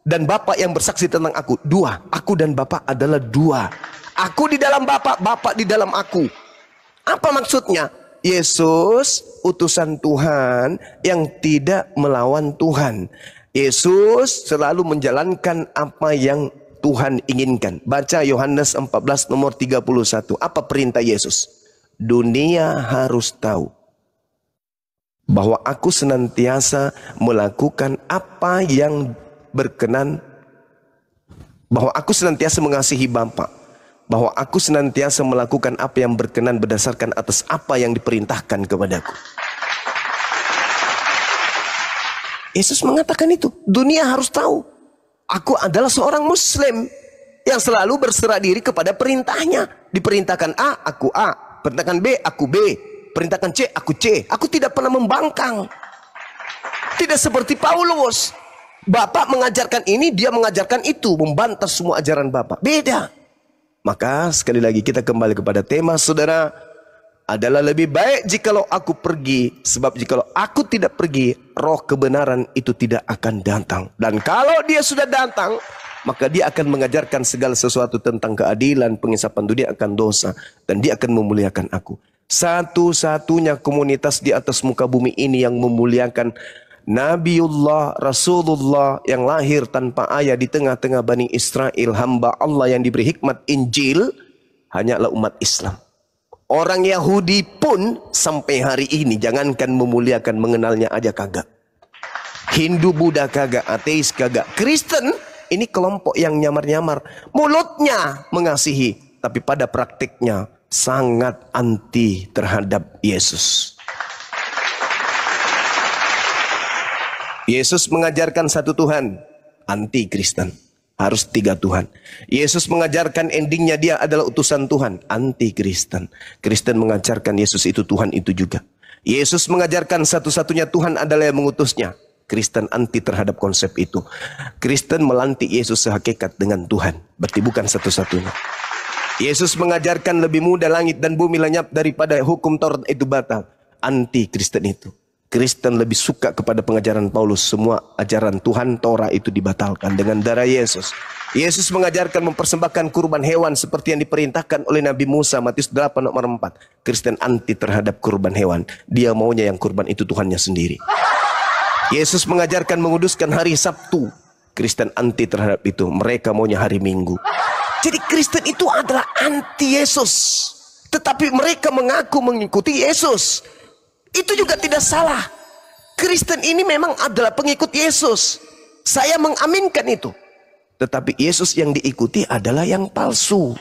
Dan Bapa yang bersaksi tentang aku. Dua. Aku dan Bapa adalah dua. Aku di dalam Bapa, Bapa di dalam aku. Apa maksudnya? Yesus utusan Tuhan yang tidak melawan Tuhan. Yesus selalu menjalankan apa yang Tuhan inginkan. Baca Yohanes 14 nomor 31. Apa perintah Yesus? Dunia harus tahu bahwa aku senantiasa melakukan apa yang berkenan, bahwa aku senantiasa mengasihi Bapa, bahwa aku senantiasa melakukan apa yang berkenan berdasarkan atas apa yang diperintahkan kepadaku. Yesus mengatakan itu. Dunia harus tahu aku adalah seorang Muslim yang selalu berserah diri kepada perintahnya. Diperintahkan A, aku A. Perintahkan B, aku B. Perintahkan C, aku C. Aku tidak pernah membangkang. Tidak seperti Paulus. Bapak mengajarkan ini, dia mengajarkan itu. Membantah semua ajaran Bapak. Beda. Maka sekali lagi kita kembali kepada tema saudara. Adalah lebih baik jikalau aku pergi. Sebab jikalau aku tidak pergi, roh kebenaran itu tidak akan datang. Dan kalau dia sudah datang, maka dia akan mengajarkan segala sesuatu tentang keadilan, pengisapan dunia akan dosa. Dan dia akan memuliakan aku. Satu-satunya komunitas di atas muka bumi ini yang memuliakan Nabiullah, Rasulullah yang lahir tanpa ayah di tengah-tengah Bani Israel, hamba Allah yang diberi hikmat Injil, hanyalah umat Islam. Orang Yahudi pun sampai hari ini jangankan memuliakan, mengenalnya aja kagak. Hindu, Buddha kagak, ateis kagak. Kristen ini kelompok yang nyamar-nyamar. Mulutnya mengasihi, tapi pada praktiknya sangat anti terhadap Yesus. Yesus mengajarkan satu Tuhan, anti Kristen. Harus tiga Tuhan. Yesus mengajarkan endingnya dia adalah utusan Tuhan, anti Kristen. Kristen mengajarkan Yesus itu Tuhan itu juga. Yesus mengajarkan satu-satunya Tuhan adalah yang mengutusnya. Kristen anti terhadap konsep itu. Kristen melantik Yesus sehakikat dengan Tuhan. Berarti bukan satu-satunya. Yesus mengajarkan lebih mudah langit dan bumi lenyap daripada hukum Taurat itu batal. Anti Kristen itu. Kristen lebih suka kepada pengajaran Paulus. Semua ajaran Tuhan Torah itu dibatalkan dengan darah Yesus. Yesus mengajarkan mempersembahkan kurban hewan seperti yang diperintahkan oleh Nabi Musa. Matius 8 nomor 4. Kristen anti terhadap kurban hewan. Dia maunya yang kurban itu Tuhannya sendiri. Yesus mengajarkan menguduskan hari Sabtu. Kristen anti terhadap itu. Mereka maunya hari Minggu. Jadi Kristen itu adalah anti Yesus. Tetapi mereka mengaku mengikuti Yesus. Itu juga tidak salah. Kristen ini memang adalah pengikut Yesus. Saya mengaminkan itu. Tetapi Yesus yang diikuti adalah yang palsu.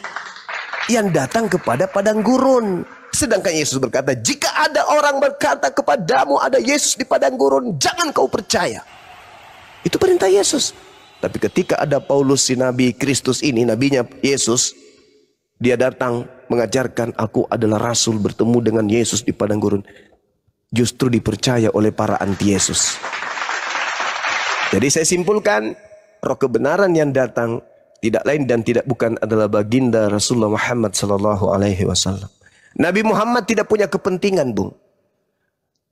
Yang datang kepada padang gurun. Sedangkan Yesus berkata, jika ada orang berkata kepadamu ada Yesus di padang gurun, jangan kau percaya. Itu perintah Yesus. Tapi ketika ada Paulus si Nabi Kristus ini, nabinya Yesus, dia datang mengajarkan aku adalah rasul bertemu dengan Yesus di padang gurun. Justru dipercaya oleh para anti Yesus. Jadi saya simpulkan, roh kebenaran yang datang tidak lain dan tidak bukan adalah baginda Rasulullah Muhammad sallallahu alaihi wasallam. Nabi Muhammad tidak punya kepentingan, Bung.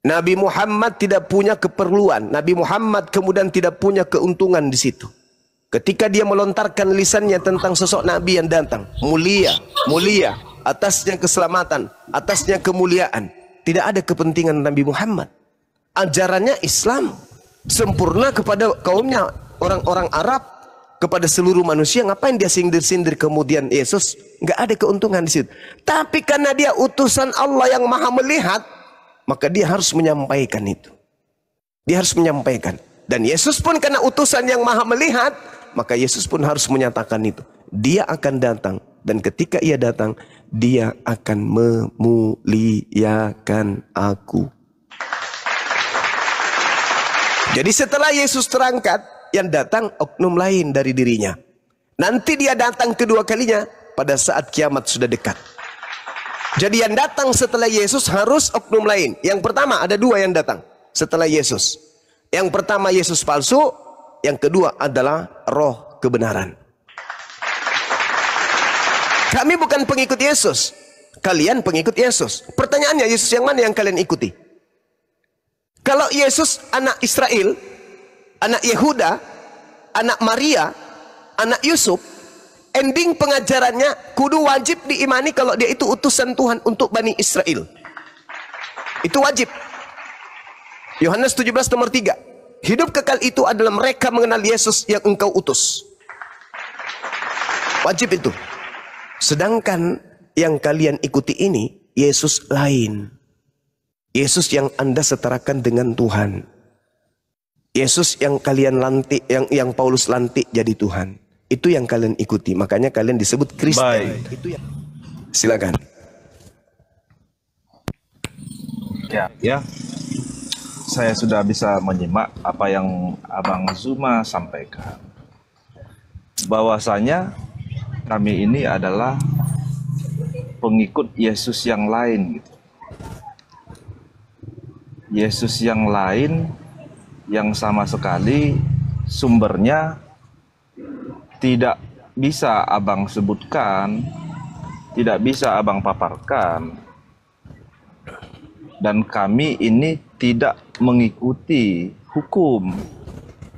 Nabi Muhammad tidak punya keperluan. Nabi Muhammad kemudian tidak punya keuntungan di situ. Ketika dia melontarkan lisannya tentang sosok Nabi yang datang, mulia, mulia, atasnya keselamatan, atasnya kemuliaan. Tidak ada kepentingan Nabi Muhammad. Ajarannya Islam, sempurna kepada kaumnya, orang-orang Arab, kepada seluruh manusia. Ngapain dia sindir-sindir kemudian Yesus? Nggak ada keuntungan di situ. Tapi karena dia utusan Allah yang maha melihat, maka dia harus menyampaikan itu. Dia harus menyampaikan. Dan Yesus pun karena utusan yang maha melihat, maka Yesus pun harus menyatakan itu. Dia akan datang. Dan ketika ia datang, dia akan memuliakan aku. Jadi setelah Yesus terangkat, yang datang oknum lain dari dirinya. Nanti dia datang kedua kalinya pada saat kiamat sudah dekat. Jadi yang datang setelah Yesus harus oknum lain. Yang pertama ada dua yang datang setelah Yesus. Yang pertama Yesus palsu, yang kedua adalah roh kebenaran. Kami bukan pengikut Yesus, kalian pengikut Yesus. Pertanyaannya, Yesus yang mana yang kalian ikuti? Kalau Yesus anak Israel, anak Yehuda, anak Maria, anak Yusuf, ending pengajarannya kudu wajib diimani kalau dia itu utusan Tuhan untuk Bani Israel. Itu wajib. Yohanes 17 nomor 3. Hidup kekal itu adalah mereka mengenal Yesus yang engkau utus. Wajib itu. Sedangkan yang kalian ikuti ini Yesus lain. Yesus yang Anda setarakan dengan Tuhan. Yesus yang kalian lantik, yang Paulus lantik jadi Tuhan. Itu yang kalian ikuti. Makanya kalian disebut Kristen. Itu yang... Silakan. Ya. Saya sudah bisa menyimak apa yang Abang Zuma sampaikan. Bahwasanya kami ini adalah pengikut Yesus yang lain. Yesus yang lain yang sama sekali sumbernya tidak bisa Abang sebutkan, tidak bisa Abang paparkan. Dan kami ini tidak mengikuti hukum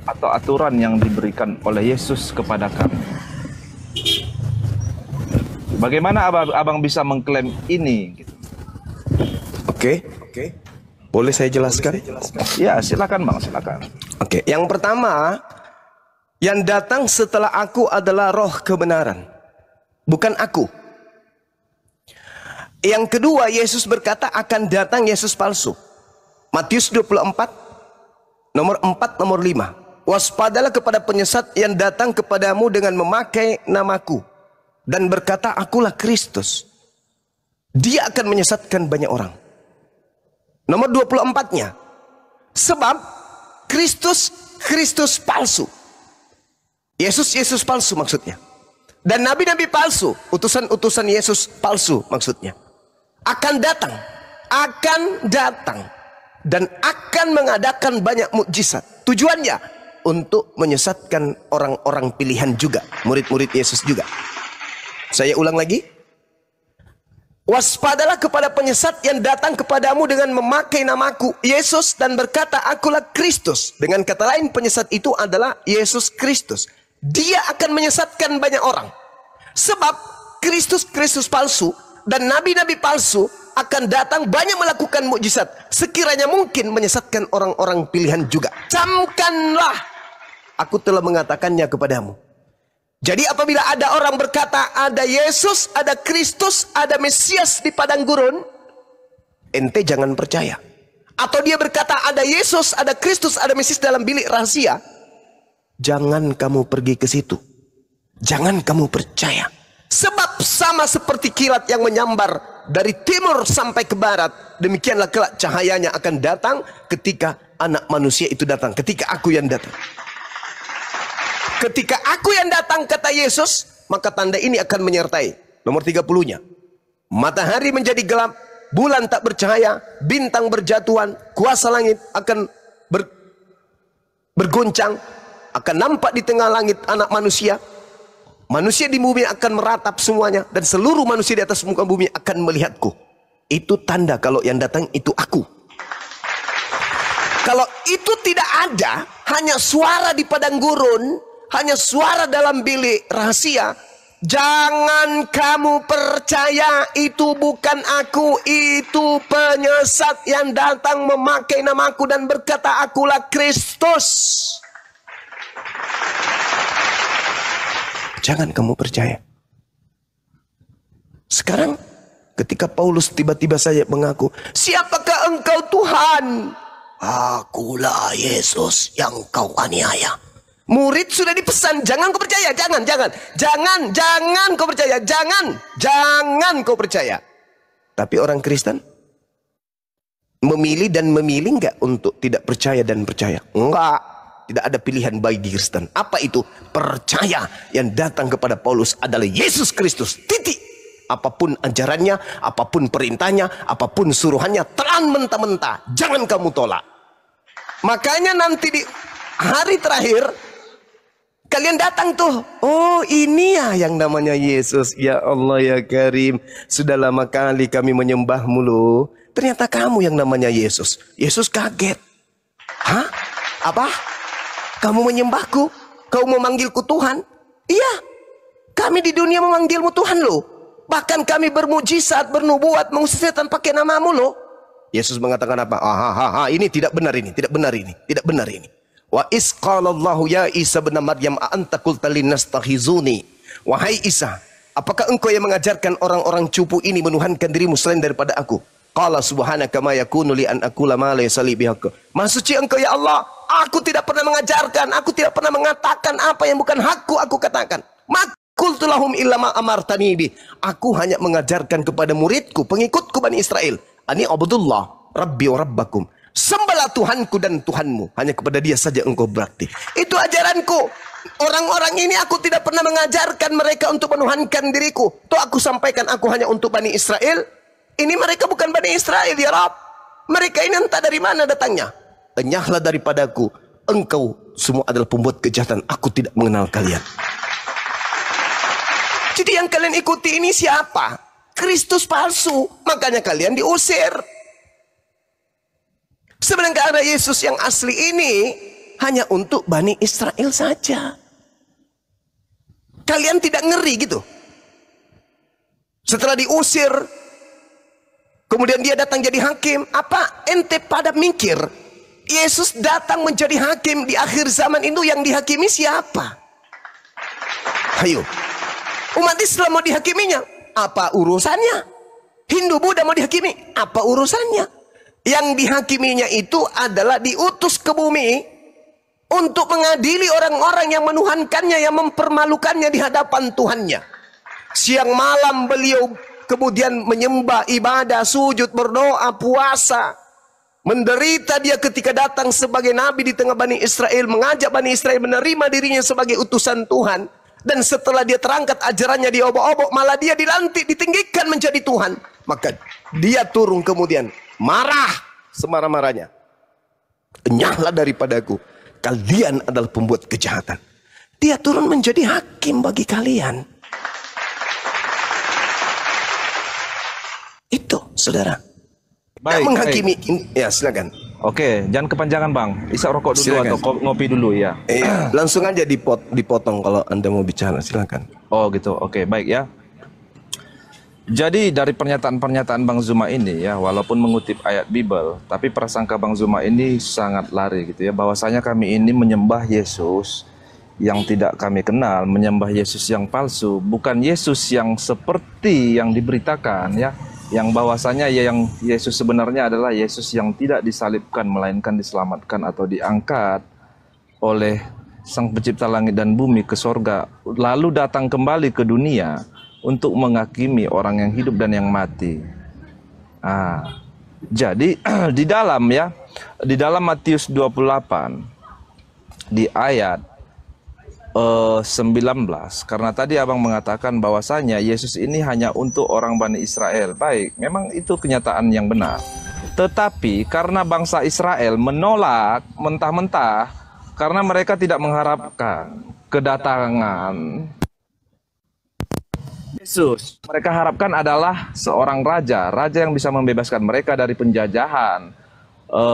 atau aturan yang diberikan oleh Yesus kepada kami. Bagaimana abang bisa mengklaim ini? Oke. Boleh saya jelaskan? Ya, silakan Bang, silakan. Oke, yang pertama, yang datang setelah aku adalah roh kebenaran, bukan aku. Yang kedua, Yesus berkata akan datang Yesus palsu. Matius 24, nomor 4, nomor 5. Waspadalah kepada penyesat yang datang kepadamu dengan memakai namaku dan berkata, akulah Kristus. Dia akan menyesatkan banyak orang. Nomor 24-nya. Sebab Kristus palsu. Yesus palsu maksudnya. Dan nabi-nabi palsu, utusan-utusan Yesus palsu maksudnya. Akan datang. Dan akan mengadakan banyak mukjizat. Tujuannya untuk menyesatkan orang-orang pilihan juga. Murid-murid Yesus juga. Saya ulang lagi. Waspadalah kepada penyesat yang datang kepadamu dengan memakai namaku Yesus dan berkata akulah Kristus. Dengan kata lain penyesat itu adalah Yesus Kristus. Dia akan menyesatkan banyak orang. Sebab Kristus palsu dan nabi-nabi palsu akan datang banyak melakukan mukjizat. Sekiranya mungkin menyesatkan orang-orang pilihan juga. Camkanlah, aku telah mengatakannya kepadamu. Jadi apabila ada orang berkata ada Yesus, ada Kristus, ada Mesias di padang gurun, ente jangan percaya. Atau dia berkata ada Yesus, ada Kristus, ada Mesias dalam bilik rahasia, jangan kamu pergi ke situ. Jangan kamu percaya. Sebab sama seperti kilat yang menyambar dari timur sampai ke barat, demikianlah kelak cahayanya akan datang ketika anak manusia itu datang, ketika aku yang datang. Ketika aku yang datang, kata Yesus, maka tanda ini akan menyertai. Nomor 30-nya. Matahari menjadi gelap, bulan tak bercahaya, bintang berjatuhan, kuasa langit akan bergoncang, akan nampak di tengah langit anak manusia Manusia di bumi akan meratap semuanya, dan seluruh manusia di atas muka bumi akan melihatku. Itu tanda kalau yang datang itu aku. Kalau itu tidak ada, hanya suara di padang gurun, hanya suara dalam bilik rahasia, jangan kamu percaya, itu bukan aku, itu penyesat yang datang memakai namaku dan berkata akulah Kristus. Jangan kamu percaya. Sekarang ketika Paulus tiba-tiba saja mengaku, siapakah engkau Tuhan? Akulah Yesus yang kau aniaya. Murid sudah dipesan, jangan kau percaya, jangan kau percaya, jangan kau percaya. Tapi orang Kristen memilih dan memilih enggak untuk tidak percaya dan percaya? Enggak, tidak ada pilihan bagi Kristen. Apa itu? Percaya yang datang kepada Paulus adalah Yesus Kristus, titik. Apapun ajarannya, apapun perintahnya, apapun suruhannya, telan mentah-mentah, jangan kamu tolak. Makanya nanti di hari terakhir kalian datang tuh, oh ini ya yang namanya Yesus. Ya Allah ya Karim, sudah lama kali kami menyembahmu loh. Ternyata kamu yang namanya Yesus. Yesus kaget. Hah? Apa? Kamu menyembahku? Kau memanggilku Tuhan? Iya, kami di dunia memanggilmu Tuhan loh. Bahkan kami bermujizat, bernubuat, mengusir setan pakai namamu loh. Yesus mengatakan apa? Ini tidak benar ini, tidak benar ini, tidak benar ini. Wa isqalallahu ya Isa bin Maryam a'anta qulta linnas takhizuni. Wahai Isa, apakah engkau yang mengajarkan orang-orang cupu ini menuhankan dirimu selain daripada aku? Qala subhanaka ma yakunu li an aqula ma laysa li bihaq. Maha suci engkau ya Allah, aku tidak pernah mengajarkan, aku tidak pernah mengatakan apa yang bukan hakku aku katakan. Qultu lahum illa ma amartani bi. Aku hanya mengajarkan kepada muridku, pengikutku Bani Israel, ani abdullah rabbi wa rabbakum. Sembahlah Tuhanku dan Tuhanmu, hanya kepada dia saja engkau berakti. Itu ajaranku. Orang-orang ini aku tidak pernah mengajarkan mereka untuk menuhankan diriku. Tuh aku sampaikan, aku hanya untuk Bani Israel. Ini mereka bukan Bani Israel ya Rabb. Mereka ini entah dari mana datangnya. Enyahlah daripadaku, engkau semua adalah pembuat kejahatan, aku tidak mengenal kalian. Jadi yang kalian ikuti ini siapa? Kristus palsu. Makanya kalian diusir. Sebenarnya Yesus yang asli ini hanya untuk Bani Israel saja. Kalian tidak ngeri gitu? Setelah diusir, kemudian dia datang jadi hakim. Apa ente pada mikir Yesus datang menjadi hakim di akhir zaman itu, yang dihakimi siapa? Ayo. Umat Islam mau dihakiminya, apa urusannya? Hindu Buddha mau dihakimi, apa urusannya? Yang dihakiminya itu adalah diutus ke bumi untuk mengadili orang-orang yang menuhankannya, yang mempermalukannya di hadapan Tuhannya. Siang malam beliau kemudian menyembah, ibadah, sujud, berdoa, puasa. Menderita dia ketika datang sebagai nabi di tengah Bani Israel, mengajak Bani Israel menerima dirinya sebagai utusan Tuhan. Dan setelah dia terangkat ajarannya diobok-obok, malah dia dilantik, ditinggikan menjadi Tuhan. Maka dia turun kemudian marah semarah-marahnya. Enyahlah daripadaku, kalian adalah pembuat kejahatan. Dia turun menjadi hakim bagi kalian. Itu saudara. Baik, menghakimi. Ya silakan. Oke, jangan kepanjangan Bang. Isa rokok dulu Silakan. atau ngopi dulu ya. Langsung aja dipotong kalau Anda mau bicara, silakan. Oh gitu, oke baik ya. Jadi dari pernyataan-pernyataan Bang Zuma ini ya, walaupun mengutip ayat Bible, tapi prasangka Bang Zuma ini sangat lari gitu ya, bahwasanya kami ini menyembah Yesus yang tidak kami kenal, menyembah Yesus yang palsu, bukan Yesus yang seperti yang diberitakan ya, yang bahwasanya ya yang Yesus sebenarnya adalah Yesus yang tidak disalibkan, melainkan diselamatkan atau diangkat oleh Sang Pencipta langit dan bumi ke sorga, lalu datang kembali ke dunia untuk menghakimi orang yang hidup dan yang mati. Jadi di dalam Matius 28 di ayat 19, karena tadi abang mengatakan bahwasanya Yesus ini hanya untuk orang Bani Israel. Baik, memang itu kenyataan yang benar. Tetapi karena bangsa Israel menolak mentah-mentah, karena mereka tidak mengharapkan kedatangan Yesus mereka harapkan adalah seorang raja, raja yang bisa membebaskan mereka dari penjajahan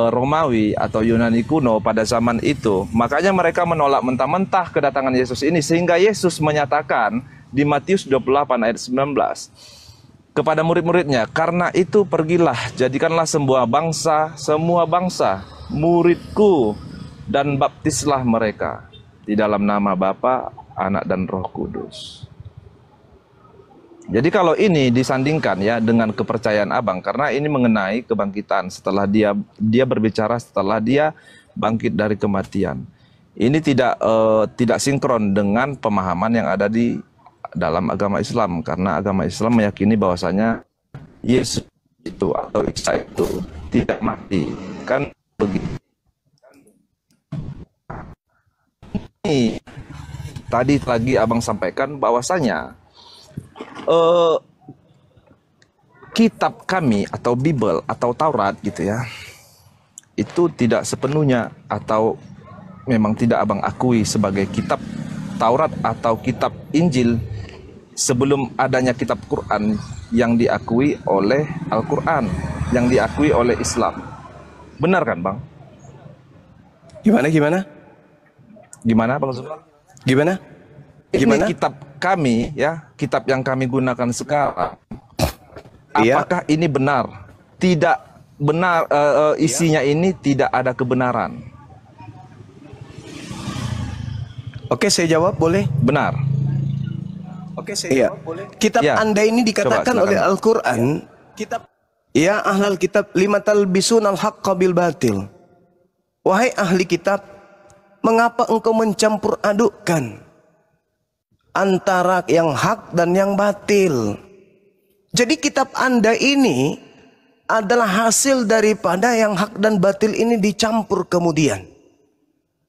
Romawi atau Yunani kuno pada zaman itu. Makanya mereka menolak mentah-mentah kedatangan Yesus ini, sehingga Yesus menyatakan di Matius 28 ayat 19 kepada murid-muridnya, karena itu pergilah, jadikanlah semua bangsa muridku, dan baptislah mereka di dalam nama Bapa, Anak, dan Roh Kudus. Jadi kalau ini disandingkan ya dengan kepercayaan Abang, karena ini mengenai kebangkitan setelah dia berbicara setelah dia bangkit dari kematian. Ini tidak sinkron dengan pemahaman yang ada di dalam agama Islam, karena agama Islam meyakini bahwasanya Yesus itu atau Isa itu tidak mati. Kan begitu. Ini tadi lagi Abang sampaikan bahwasanya kitab kami atau Bible atau Taurat gitu ya, itu tidak sepenuhnya atau memang tidak Abang akui sebagai kitab Taurat atau kitab Injil sebelum adanya kitab Quran yang diakui oleh Al-Quran, yang diakui oleh Islam. Benar kan Bang? Gimana? Bang Zumar? Gimana? Ini kitab kami ya, kitab yang kami gunakan sekarang. Iya. Apakah ini benar? Tidak benar, isinya ini tidak ada kebenaran. Oke, saya jawab boleh? Benar. Oke, saya jawab boleh? Kitab Ya. Anda ini dikatakan Coba, oleh silakan. Al-Quran, ya ahlal kitab lima talbisunal haqqa bil batil. Wahai ahli kitab, mengapa engkau mencampur adukkan antara yang hak dan yang batil? Jadi kitab Anda ini adalah hasil daripada yang hak dan batil ini dicampur kemudian.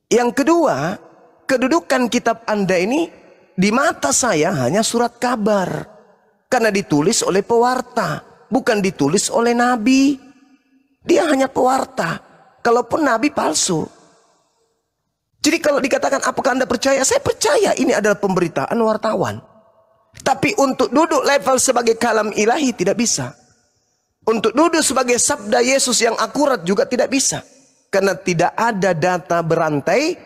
Yang kedua, kedudukan kitab Anda ini di mata saya hanya surat kabar, karena ditulis oleh pewarta, bukan ditulis oleh nabi. Dia hanya pewarta. Kalaupun nabi palsu. Jadi kalau dikatakan apakah Anda percaya? Saya percaya ini adalah pemberitaan wartawan. Tapi untuk duduk level sebagai kalam ilahi tidak bisa. Untuk duduk sebagai sabda Yesus yang akurat juga tidak bisa. Karena tidak ada data berantai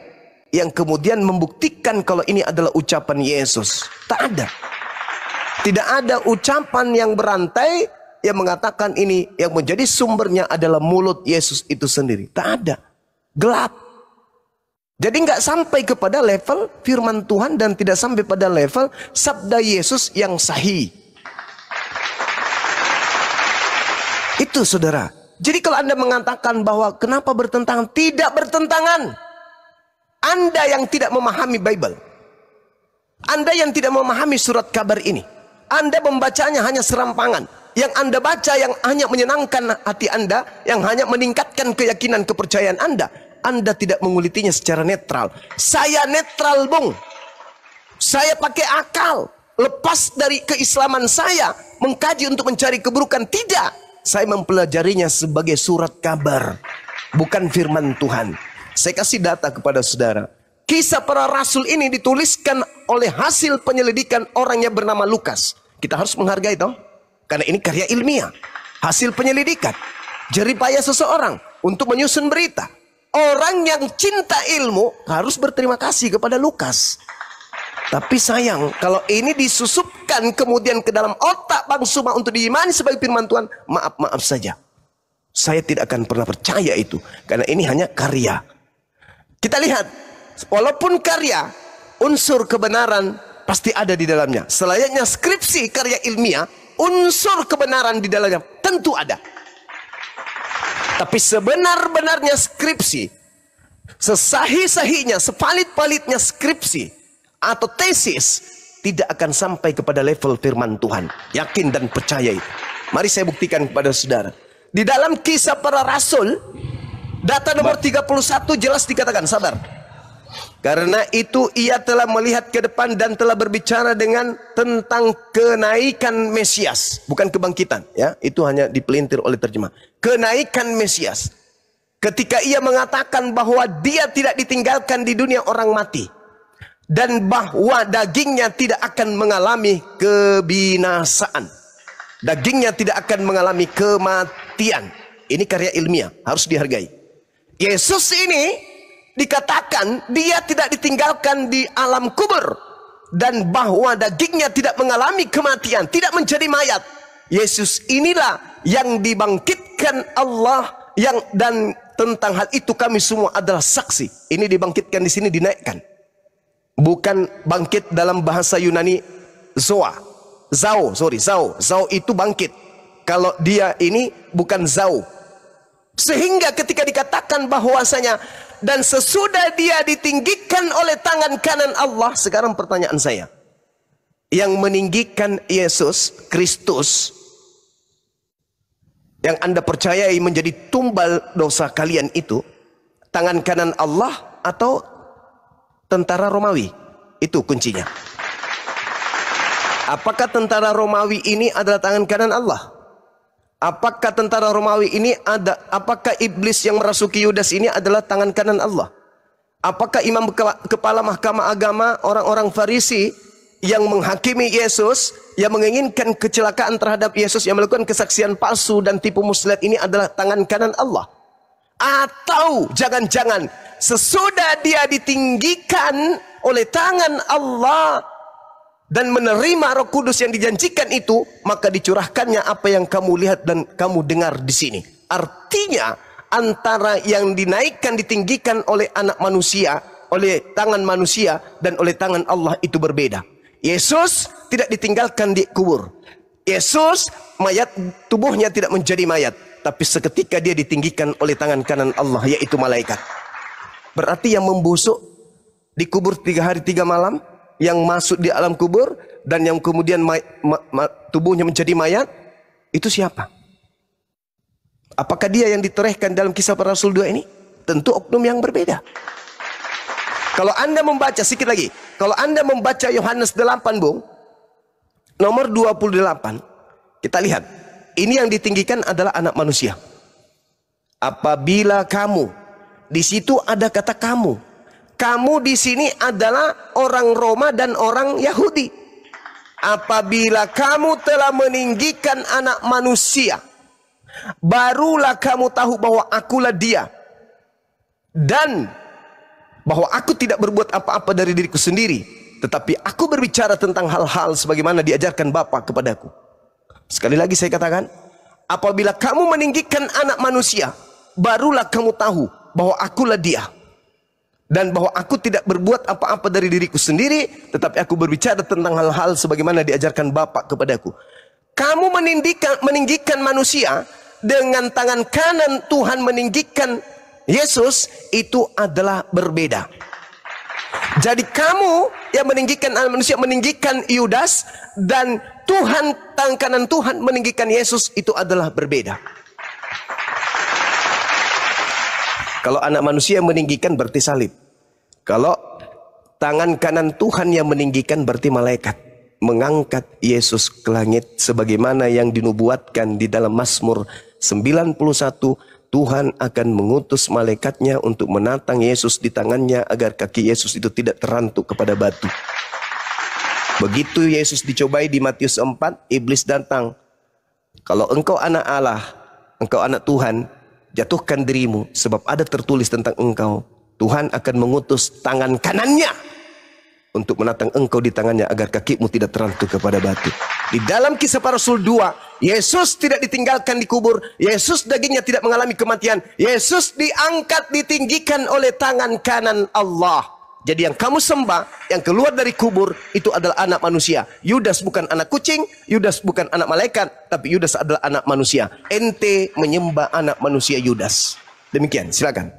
yang kemudian membuktikan kalau ini adalah ucapan Yesus. Tak ada. Tidak ada ucapan yang berantai yang mengatakan ini yang menjadi sumbernya adalah mulut Yesus itu sendiri. Tak ada. Gelap. Jadi nggak sampai kepada level firman Tuhan dan tidak sampai pada level sabda Yesus yang sahih. Itu saudara. Jadi kalau Anda mengatakan bahwa kenapa bertentangan, tidak bertentangan. Anda yang tidak memahami Bible. Anda yang tidak memahami surat kabar ini. Anda membacanya hanya serampangan. Yang Anda baca yang hanya menyenangkan hati Anda, yang hanya meningkatkan keyakinan kepercayaan Anda. Anda tidak mengulitinya secara netral. Saya netral, Bung. Saya pakai akal. Lepas dari keislaman saya, mengkaji untuk mencari keburukan. Tidak. Saya mempelajarinya sebagai surat kabar. Bukan firman Tuhan. Saya kasih data kepada saudara. Kisah para rasul ini dituliskan oleh hasil penyelidikan orang yang bernama Lukas. Kita harus menghargai toh. Karena ini karya ilmiah. Hasil penyelidikan. Jeripaya seseorang untuk menyusun berita. Orang yang cinta ilmu harus berterima kasih kepada Lukas. Tapi sayang, kalau ini disusupkan kemudian ke dalam otak Bang Suma untuk diimani sebagai firman Tuhan, maaf saja. Saya tidak akan pernah percaya itu. Karena ini hanya karya. Kita lihat, walaupun karya, unsur kebenaran pasti ada di dalamnya. Selayaknya skripsi karya ilmiah, unsur kebenaran di dalamnya tentu ada. Tapi sebenar-benarnya skripsi, sesahih-sahihnya, sepalit-palitnya skripsi atau tesis tidak akan sampai kepada level firman Tuhan. Yakin dan percaya itu. Mari saya buktikan kepada saudara. Di dalam kisah para rasul, data nomor 31 jelas dikatakan, sabar. Karena itu ia telah melihat ke depan dan telah berbicara tentang kenaikan Mesias, bukan kebangkitan, ya. Itu hanya dipelintir oleh terjemah. Kenaikan Mesias. Ketika ia mengatakan bahwa dia tidak ditinggalkan di dunia orang mati. dan bahwa dagingnya tidak akan mengalami kebinasaan. Dagingnya tidak akan mengalami kematian. Ini karya ilmiah, harus dihargai. Yesus ini dikatakan dia tidak ditinggalkan di alam kubur, dan bahwa dagingnya tidak mengalami kematian, tidak menjadi mayat. Yesus inilah yang dibangkitkan Allah, dan tentang hal itu kami semua adalah saksi. Ini dibangkitkan di sini, dinaikkan. Bukan bangkit dalam bahasa Yunani zoa. Zao itu bangkit. Kalau dia ini bukan zao. Sehingga ketika dikatakan bahwasanya dan sesudah dia ditinggikan oleh tangan kanan Allah, sekarang pertanyaan saya, yang meninggikan Yesus Kristus yang Anda percayai menjadi tumbal dosa kalian itu, tangan kanan Allah atau tentara Romawi? Itu kuncinya. Apakah tentara Romawi ini adalah tangan kanan Allah? Apakah tentara Romawi ini apakah iblis yang merasuki Yudas ini adalah tangan kanan Allah? Apakah imam kepala mahkamah agama, orang-orang Farisi yang menghakimi Yesus, yang menginginkan kecelakaan terhadap Yesus, yang melakukan kesaksian palsu dan tipu muslihat ini adalah tangan kanan Allah? Atau jangan-jangan sesudah dia ditinggikan oleh tangan Allah dan menerima Roh Kudus yang dijanjikan itu, maka dicurahkannya apa yang kamu lihat dan kamu dengar di sini. Artinya antara yang dinaikkan, ditinggikan oleh anak manusia, oleh tangan manusia, dan oleh tangan Allah itu berbeda. Yesus tidak ditinggalkan di kubur. Yesus mayat, tubuhnya tidak menjadi mayat, tapi seketika dia ditinggikan oleh tangan kanan Allah, yaitu malaikat. Berarti yang membusuk di kubur 3 hari 3 malam, yang masuk di alam kubur dan yang kemudian tubuhnya menjadi mayat, itu siapa? Apakah dia yang ditorehkan dalam Kisah Para Rasul 2 ini? Tentu oknum yang berbeda. Kalau Anda membaca sedikit lagi, kalau Anda membaca Yohanes 8, Bung, nomor 28, kita lihat, ini yang ditinggikan adalah anak manusia. Apabila kamu, di situ ada kata kamu. Kamu di sini adalah orang Roma dan orang Yahudi. Apabila kamu telah meninggikan anak manusia, barulah kamu tahu bahwa akulah dia, dan bahwa aku tidak berbuat apa-apa dari diriku sendiri, tetapi aku berbicara tentang hal-hal sebagaimana diajarkan Bapa kepadaku. Sekali lagi saya katakan, apabila kamu meninggikan anak manusia, barulah kamu tahu bahwa akulah dia, dan bahwa aku tidak berbuat apa-apa dari diriku sendiri, tetapi aku berbicara tentang hal-hal sebagaimana diajarkan Bapa kepadaku. Kamu meninggikan manusia, dengan tangan kanan Tuhan meninggikan Yesus, itu adalah berbeda. Jadi kamu yang meninggikan manusia, meninggikan Yudas, dan Tuhan, tangan kanan Tuhan meninggikan Yesus, itu adalah berbeda. Kalau anak manusia yang meninggikan berarti salib. Kalau tangan kanan Tuhan yang meninggikan berarti malaikat mengangkat Yesus ke langit, sebagaimana yang dinubuatkan di dalam Mazmur 91, Tuhan akan mengutus malaikatnya untuk menatang Yesus di tangannya agar kaki Yesus itu tidak terantuk kepada batu. Begitu Yesus dicobai di Matius 4, iblis datang. Kalau engkau anak Allah, engkau anak Tuhan, jatuhkan dirimu, sebab ada tertulis tentang engkau, Tuhan akan mengutus tangan kanannya untuk menatang engkau di tangannya agar kakimu tidak terantuk kepada batu. Di dalam Kisah Para Rasul 2, Yesus tidak ditinggalkan di kubur. Yesus dagingnya tidak mengalami kematian. Yesus diangkat, ditinggikan oleh tangan kanan Allah. Jadi yang kamu sembah, yang keluar dari kubur, itu adalah anak manusia. Yudas bukan anak kucing, Yudas bukan anak malaikat, tapi Yudas adalah anak manusia. Ente menyembah anak manusia Yudas. Demikian, silakan.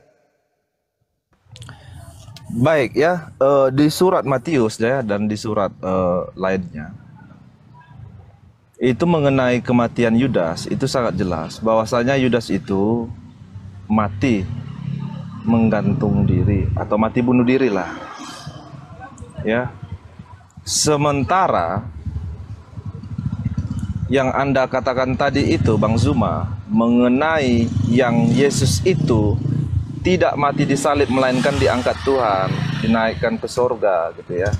Baik ya, di surat Matius ya, dan di surat lainnya, itu mengenai kematian Yudas, itu sangat jelas bahwasanya Yudas itu mati menggantung diri atau mati bunuh diri lah ya. Sementara yang Anda katakan tadi itu, Bang Zuma, mengenai yang Yesus itu tidak mati disalib melainkan diangkat Tuhan, dinaikkan ke sorga gitu ya.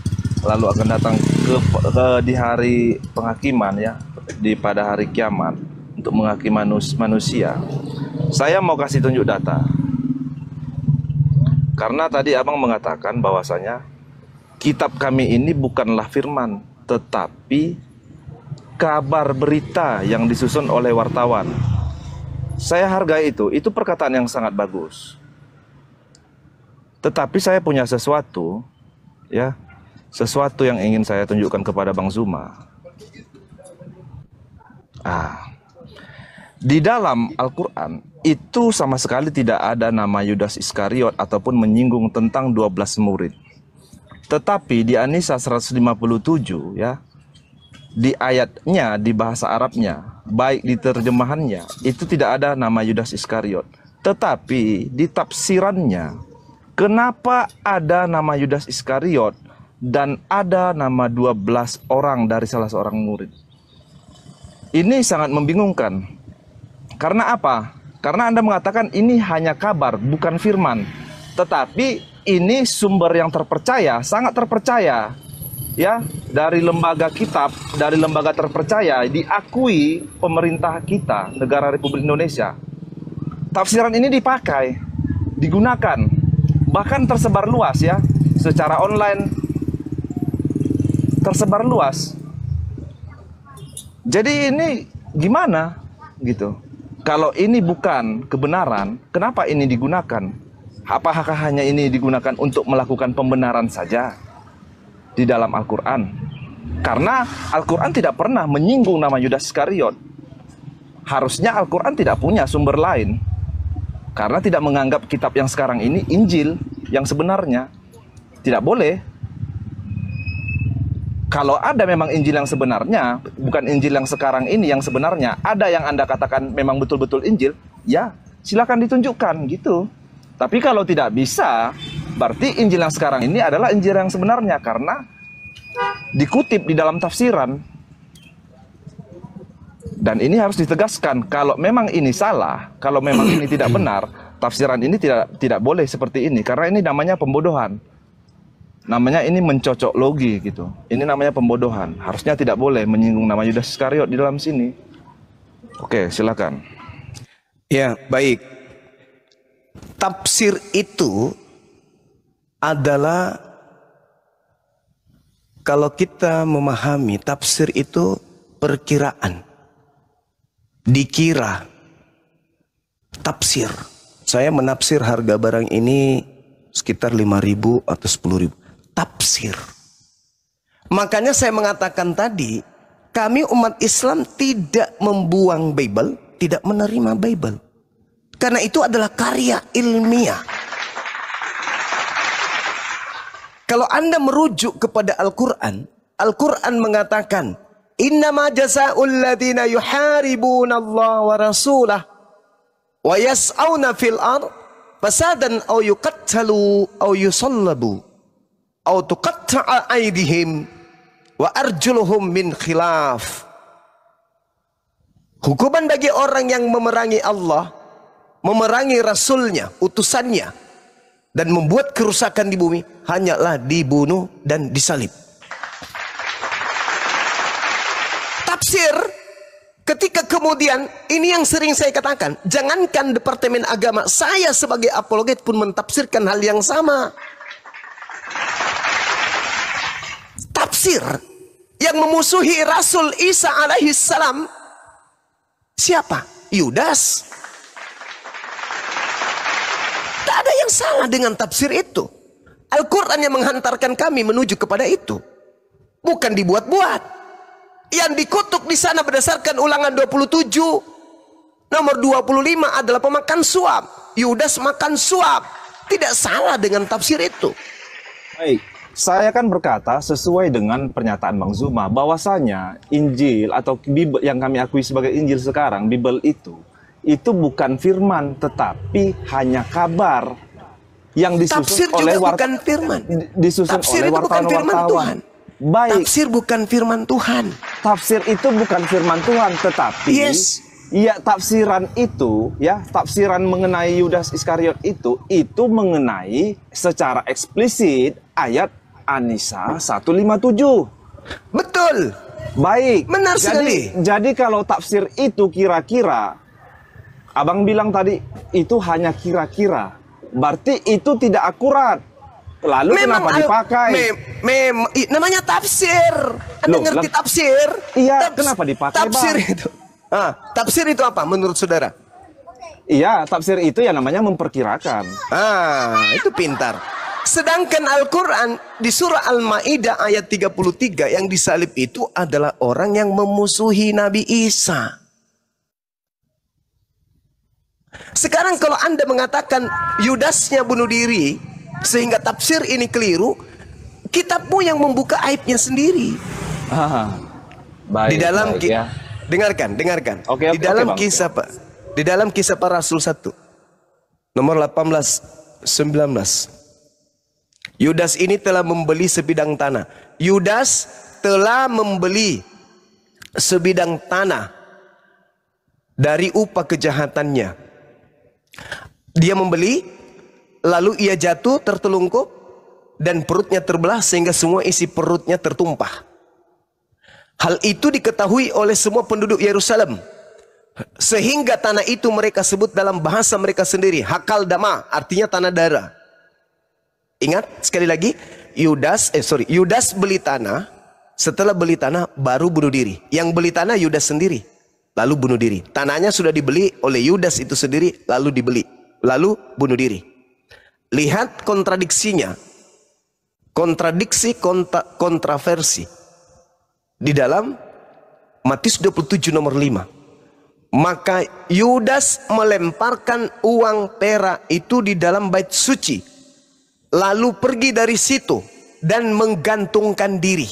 Lalu akan datang di hari penghakiman ya, pada hari kiamat untuk menghakimi manusia. Saya mau kasih tunjuk data. Karena tadi abang mengatakan bahwasanya kitab kami ini bukanlah firman, tetapi kabar berita yang disusun oleh wartawan. Saya hargai itu perkataan yang sangat bagus. Tetapi saya punya sesuatu, ya, sesuatu yang ingin saya tunjukkan kepada Bang Zuma. Di dalam Al-Quran itu sama sekali tidak ada nama Yudas Iskariot ataupun menyinggung tentang 12 murid. Tetapi di An-Nisa 157 ya, di ayatnya, di bahasa Arabnya, baik di terjemahannya, itu tidak ada nama Yudas Iskariot. Tetapi di tafsirannya, kenapa ada nama Yudas Iskariot dan ada nama 12 orang dari salah seorang murid? Ini sangat membingungkan. Karena apa? Karena Anda mengatakan ini hanya kabar, bukan firman. Tetapi ini sumber yang terpercaya, sangat terpercaya. Ya, dari lembaga kitab, dari lembaga terpercaya, diakui pemerintah kita, negara Republik Indonesia. Tafsiran ini dipakai, digunakan, bahkan tersebar luas ya, secara online tersebar luas. Jadi ini gimana gitu? Kalau ini bukan kebenaran, kenapa ini digunakan? Apakah hanya ini digunakan untuk melakukan pembenaran saja di dalam Al-Quran? Karena Al-Quran tidak pernah menyinggung nama Yudas Iskariot. Harusnya Al-Quran tidak punya sumber lain. Karena tidak menganggap kitab yang sekarang ini Injil yang sebenarnya. Tidak boleh. Kalau ada memang Injil yang sebenarnya, bukan Injil yang sekarang ini yang sebenarnya, ada yang Anda katakan memang betul-betul Injil, ya silakan ditunjukkan gitu. Tapi kalau tidak bisa, berarti Injil yang sekarang ini adalah Injil yang sebenarnya karena dikutip di dalam tafsiran. Dan ini harus ditegaskan, kalau memang ini salah, kalau memang ini tidak benar, tafsiran ini tidak boleh seperti ini karena ini namanya pembodohan. Namanya ini mencocok logi gitu. Ini namanya pembodohan. Harusnya tidak boleh menyinggung nama Yudas Iskariot di dalam sini. Oke, silakan. Ya, baik. Tafsir itu adalah, kalau kita memahami tafsir itu perkiraan. Dikira. Tafsir. Saya menafsir harga barang ini sekitar 5.000 atau 10.000. Tafsir. Makanya saya mengatakan tadi, kami umat Islam tidak membuang Bible, tidak menerima Bible. Karena itu adalah karya ilmiah. Kalau Anda merujuk kepada Al-Quran, Al-Quran mengatakan, innama jazaa'ul ladzina yuharibuna Allah wa rasulah wa yas'auna fil ard fasadan aw yuqattalu aw yusallabu aw tuqatta'a aydihim wa arjuluhum min khilaf. Hukuman bagi orang yang memerangi Allah, memerangi Rasulnya, utusannya, dan membuat kerusakan di bumi, hanyalah dibunuh dan disalib. Tafsir, ketika kemudian, ini yang sering saya katakan, jangankan Departemen Agama, saya sebagai apologet pun mentafsirkan hal yang sama. Tafsir yang memusuhi Rasul Isa alaihi salam, siapa? Yudas. Tak ada yang salah dengan tafsir itu. Al-Quran yang menghantarkan kami menuju kepada itu. Bukan dibuat-buat. Yang dikutuk di sana berdasarkan Ulangan 27 nomor 25 adalah pemakan suap. Yudas makan suap. Tidak salah dengan tafsir itu. Baik, saya kan berkata sesuai dengan pernyataan Bang Zuma bahwasanya Injil atau Bible yang kami akui sebagai Injil sekarang, Bible itu bukan firman tetapi hanya kabar yang disusun Tafsir oleh juga bukan firman. Disusun Tafsir oleh itu bukan firman wartawan-wartawan. Tuhan. Baik, Tafsir bukan firman Tuhan. tafsir itu bukan firman Tuhan tetapi Yes. Ya, tafsiran itu, ya, tafsiran mengenai Yudas Iskariot itu mengenai secara eksplisit ayat An-Nisa 157. Betul. Baik. Benar sekali. Jadi kalau tafsir itu kira-kira, Abang bilang tadi itu hanya kira-kira. Berarti itu tidak akurat. Lalu kenapa dipakai? Namanya tafsir. Anda Loh, ngerti tafsir? Iya, kenapa dipakai, Tafsir Bang? itu. Tafsir itu apa menurut saudara? Iya, tafsir itu ya namanya memperkirakan. Itu pintar. Sedangkan Al-Quran di surah Al-Ma'idah ayat 33 yang disalib itu adalah orang yang memusuhi Nabi Isa. Sekarang kalau Anda mengatakan Yudasnya bunuh diri sehingga tafsir ini keliru, kitabmu yang membuka aibnya sendiri. Baik, Di dalam baik, ya. dengarkan. Oke, Di dalam Bang. kisah Pak. Di dalam kisah para Rasul 1 nomor 18-19. Yudas ini telah membeli sebidang tanah. Yudas telah membeli sebidang tanah dari upah kejahatannya. Dia membeli, lalu ia jatuh tertelungkup dan perutnya terbelah sehingga semua isi perutnya tertumpah. Hal itu diketahui oleh semua penduduk Yerusalem, sehingga tanah itu mereka sebut dalam bahasa mereka sendiri Hakal Dama, artinya tanah darah. Ingat sekali lagi, Yudas beli tanah. Setelah beli tanah baru bunuh diri. Yang beli tanah Yudas sendiri, lalu bunuh diri. Tanahnya sudah dibeli oleh Yudas itu sendiri, lalu dibeli, lalu bunuh diri. Lihat kontradiksinya, kontraversi di dalam Matius 27 nomor 5. Maka Yudas melemparkan uang perak itu di dalam bait suci, lalu pergi dari situ dan menggantungkan diri.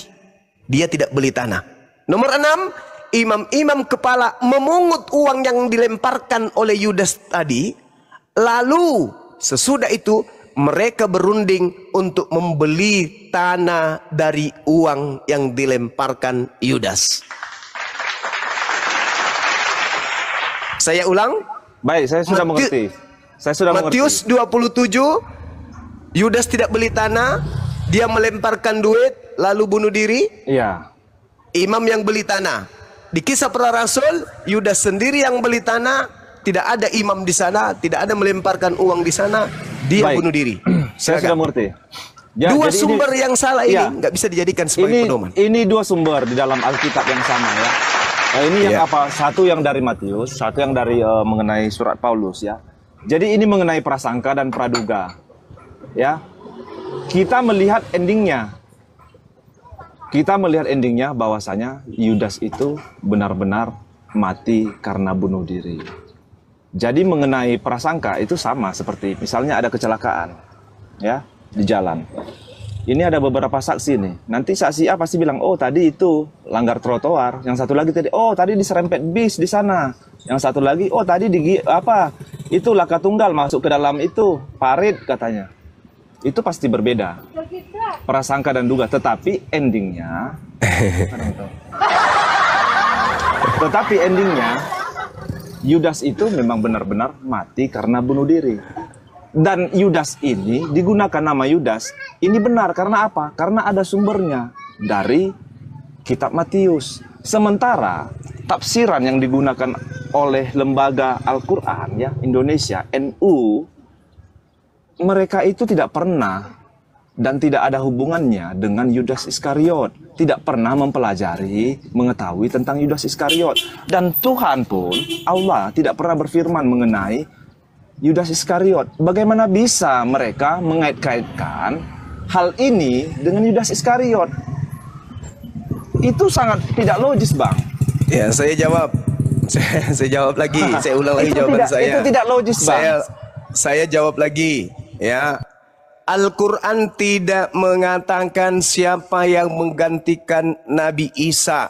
Dia tidak beli tanah. Nomor 6, imam-imam kepala memungut uang yang dilemparkan oleh Yudas tadi, lalu sesudah itu mereka berunding untuk membeli tanah dari uang yang dilemparkan Yudas. Saya ulang. Baik, saya sudah mengerti. Saya sudah Matius 27, Yudas tidak beli tanah, dia melemparkan duit, lalu bunuh diri. Iya. Imam yang beli tanah. Di kisah para Rasul, Yudas sendiri yang beli tanah, tidak ada imam di sana, tidak ada melemparkan uang di sana, dia Baik. bunuh diri. Saya sudah mengerti. Dua jadi sumber yang salah ini Ya. nggak bisa dijadikan sebagai pedoman. Ini dua sumber di dalam Alkitab yang sama ya. Ini yang apa? Satu yang dari Matius, satu yang dari mengenai surat Paulus ya. Jadi ini mengenai prasangka dan praduga. Ya. Kita melihat endingnya. Kita melihat endingnya bahwasanya Yudas itu benar-benar mati karena bunuh diri. Jadi mengenai prasangka itu sama seperti misalnya ada kecelakaan ya di jalan. Ini ada beberapa saksi nih. Nanti saksi A pasti bilang, "Oh, tadi itu langgar trotoar." Yang satu lagi tadi, "Oh, tadi diserempet bis di sana." Yang satu lagi, "Oh, tadi itu laka tunggal masuk ke dalam itu parit," katanya. Itu pasti berbeda. Prasangka dan duga, tetapi endingnya Yudas itu memang benar-benar mati karena bunuh diri. Dan Yudas ini digunakan nama Yudas ini benar karena apa? Karena ada sumbernya dari kitab Matius. Sementara tafsiran yang digunakan oleh lembaga Al-Quran ya Indonesia NU, mereka itu tidak pernah dan tidak ada hubungannya dengan Yudas Iskariot. Tidak pernah mempelajari, mengetahui tentang Yudas Iskariot. Dan Tuhan pun, Allah tidak pernah berfirman mengenai Yudas Iskariot. Bagaimana bisa mereka mengait-kaitkan hal ini dengan Yudas Iskariot? Itu sangat tidak logis, Bang. Ya, saya jawab. Saya jawab lagi. Saya ulang lagi jawaban saya. Itu tidak logis, Bang. Saya jawab lagi. Ya. Al-Quran tidak mengatakan siapa yang menggantikan Nabi Isa.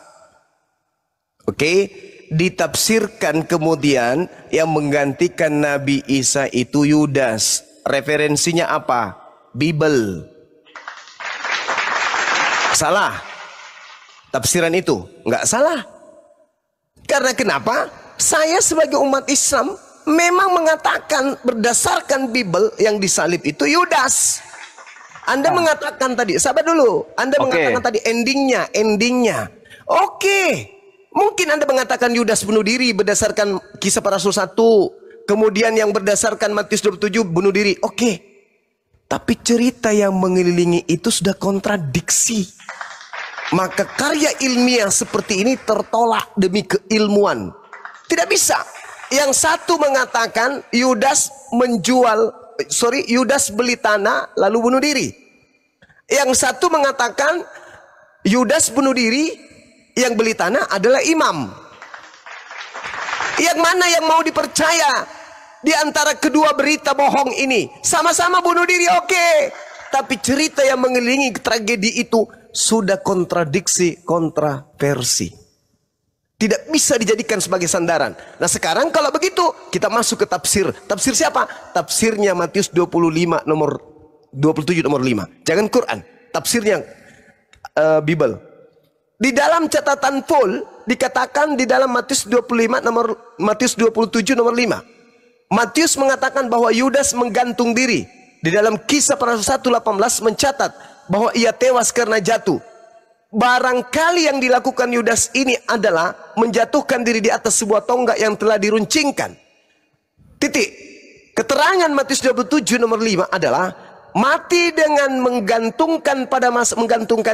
Oke, ditafsirkan kemudian yang menggantikan Nabi Isa itu Yudas. Referensinya apa? Bible. Salah. Tafsiran itu nggak salah. Karena kenapa? Saya sebagai umat Islam memang mengatakan berdasarkan Bible yang disalib itu Yudas. Anda mengatakan tadi, sabar dulu. Anda mengatakan tadi endingnya. Oke. Mungkin Anda mengatakan Yudas bunuh diri berdasarkan Kisah Para Rasul 1. Kemudian yang berdasarkan Matius 27 bunuh diri. Oke. Tapi cerita yang mengelilingi itu sudah kontradiksi. Maka karya ilmiah seperti ini tertolak demi keilmuan. Tidak bisa. Yang satu mengatakan Yudas beli tanah lalu bunuh diri. Yang satu mengatakan Yudas bunuh diri, yang beli tanah adalah imam. Yang mana yang mau dipercaya di antara kedua berita bohong ini? Sama-sama bunuh diri, oke. Tapi cerita yang mengelilingi tragedi itu sudah kontradiksi, kontroversi. Tidak bisa dijadikan sebagai sandaran. Nah sekarang kalau begitu kita masuk ke tafsir. Tafsir siapa? Tafsirnya Matius 25 nomor 27 nomor 5. Jangan Quran. Tafsirnya Bible. Di dalam catatan Paul dikatakan di dalam Matius 27 nomor 5. Matius mengatakan bahwa Yudas menggantung diri. Di dalam Kisah Para Rasul 1:18 mencatat bahwa ia tewas karena jatuh. Barangkali yang dilakukan Yudas ini adalah menjatuhkan diri di atas sebuah tonggak yang telah diruncingkan. Titik. Keterangan Matius 27 nomor 5 adalah mati dengan menggantungkan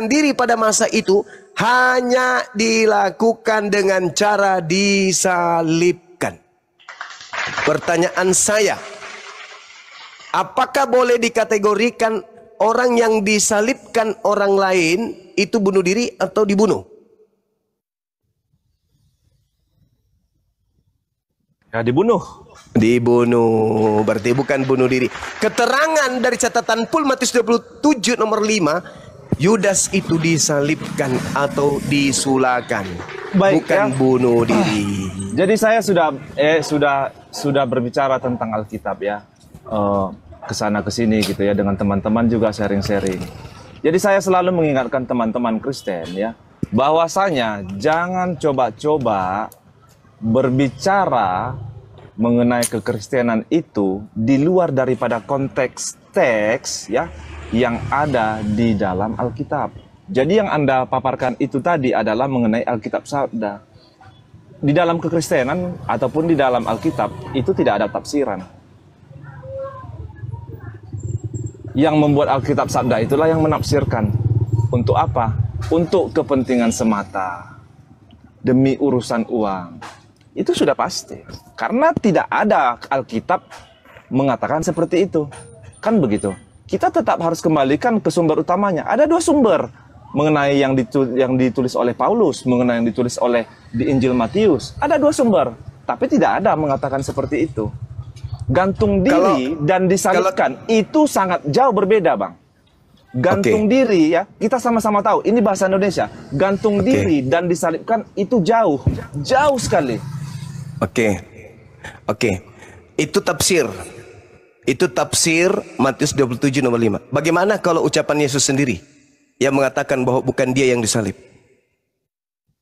diri pada masa itu hanya dilakukan dengan cara disalibkan. Pertanyaan saya, apakah boleh dikategorikan orang yang disalibkan orang lain itu bunuh diri atau dibunuh? Ya dibunuh. Dibunuh, berarti bukan bunuh diri. Keterangan dari catatan Paul Matius 27 nomor 5, Yudas itu disalibkan atau disulakan. Baik, bukan ya. Bunuh diri. Jadi saya sudah berbicara tentang Alkitab ya. Kesana kesini gitu ya, dengan teman-teman juga sharing-sharing. Jadi saya selalu mengingatkan teman-teman Kristen ya, bahwasanya jangan coba-coba berbicara mengenai kekristenan itu di luar daripada konteks teks ya yang ada di dalam Alkitab. Jadi yang Anda paparkan itu tadi adalah mengenai Alkitab sabda. Di dalam kekristenan ataupun di dalam Alkitab itu tidak ada tafsiran. Yang membuat Alkitab sabda itulah yang menafsirkan. Untuk apa? Untuk kepentingan semata. Demi urusan uang. Itu sudah pasti. Karena tidak ada Alkitab mengatakan seperti itu. Kan begitu. Kita tetap harus kembalikan ke sumber utamanya. Ada dua sumber. Mengenai yang ditulis oleh Paulus. Mengenai yang ditulis oleh di Injil Matius. Ada dua sumber. Tapi tidak ada mengatakan seperti itu. Gantung diri dan disalibkan itu sangat jauh berbeda, Bang. Gantung diri ya, kita sama-sama tahu ini bahasa Indonesia. Gantung diri dan disalibkan itu jauh sekali. Itu tafsir. Itu tafsir Matius 27 nomor 5. Bagaimana kalau ucapan Yesus sendiri yang mengatakan bahwa bukan dia yang disalib?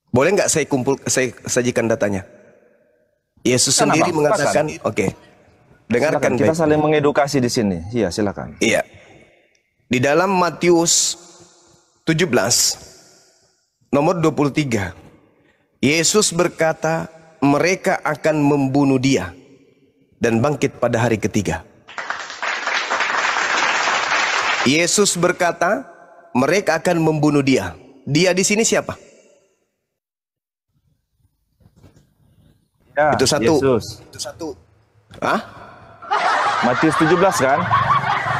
Boleh nggak saya sajikan datanya? Yesus sendiri mengatakan, dengarkan silakan, kita saling mengedukasi di sini. Iya, silakan. Iya. Di dalam Matius 17 nomor 23, Yesus berkata, mereka akan membunuh dia dan bangkit pada hari ketiga. Yesus berkata, mereka akan membunuh dia. Dia di sini siapa? Ya, itu satu. Yesus. Itu satu. Hah? Matius 17 kan?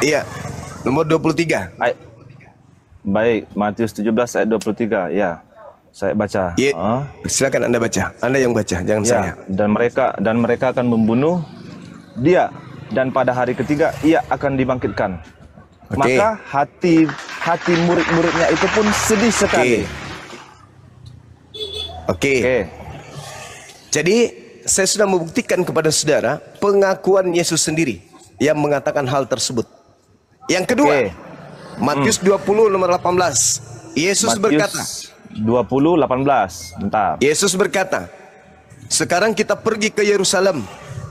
Iya. Nomor 23. Baik, Matius 17 ayat 23. Ya. Saya baca. Silakan Anda baca. Anda yang baca, jangan saya. Dan mereka akan membunuh dia dan pada hari ketiga ia akan dibangkitkan. Maka hati murid-muridnya itu pun sedih sekali. Jadi saya sudah membuktikan kepada saudara pengakuan Yesus sendiri yang mengatakan hal tersebut. Yang kedua, Matius 20 nomor 18. Yesus berkata, 20:18. Bentar. Yesus berkata, Sekarang kita pergi ke Yerusalem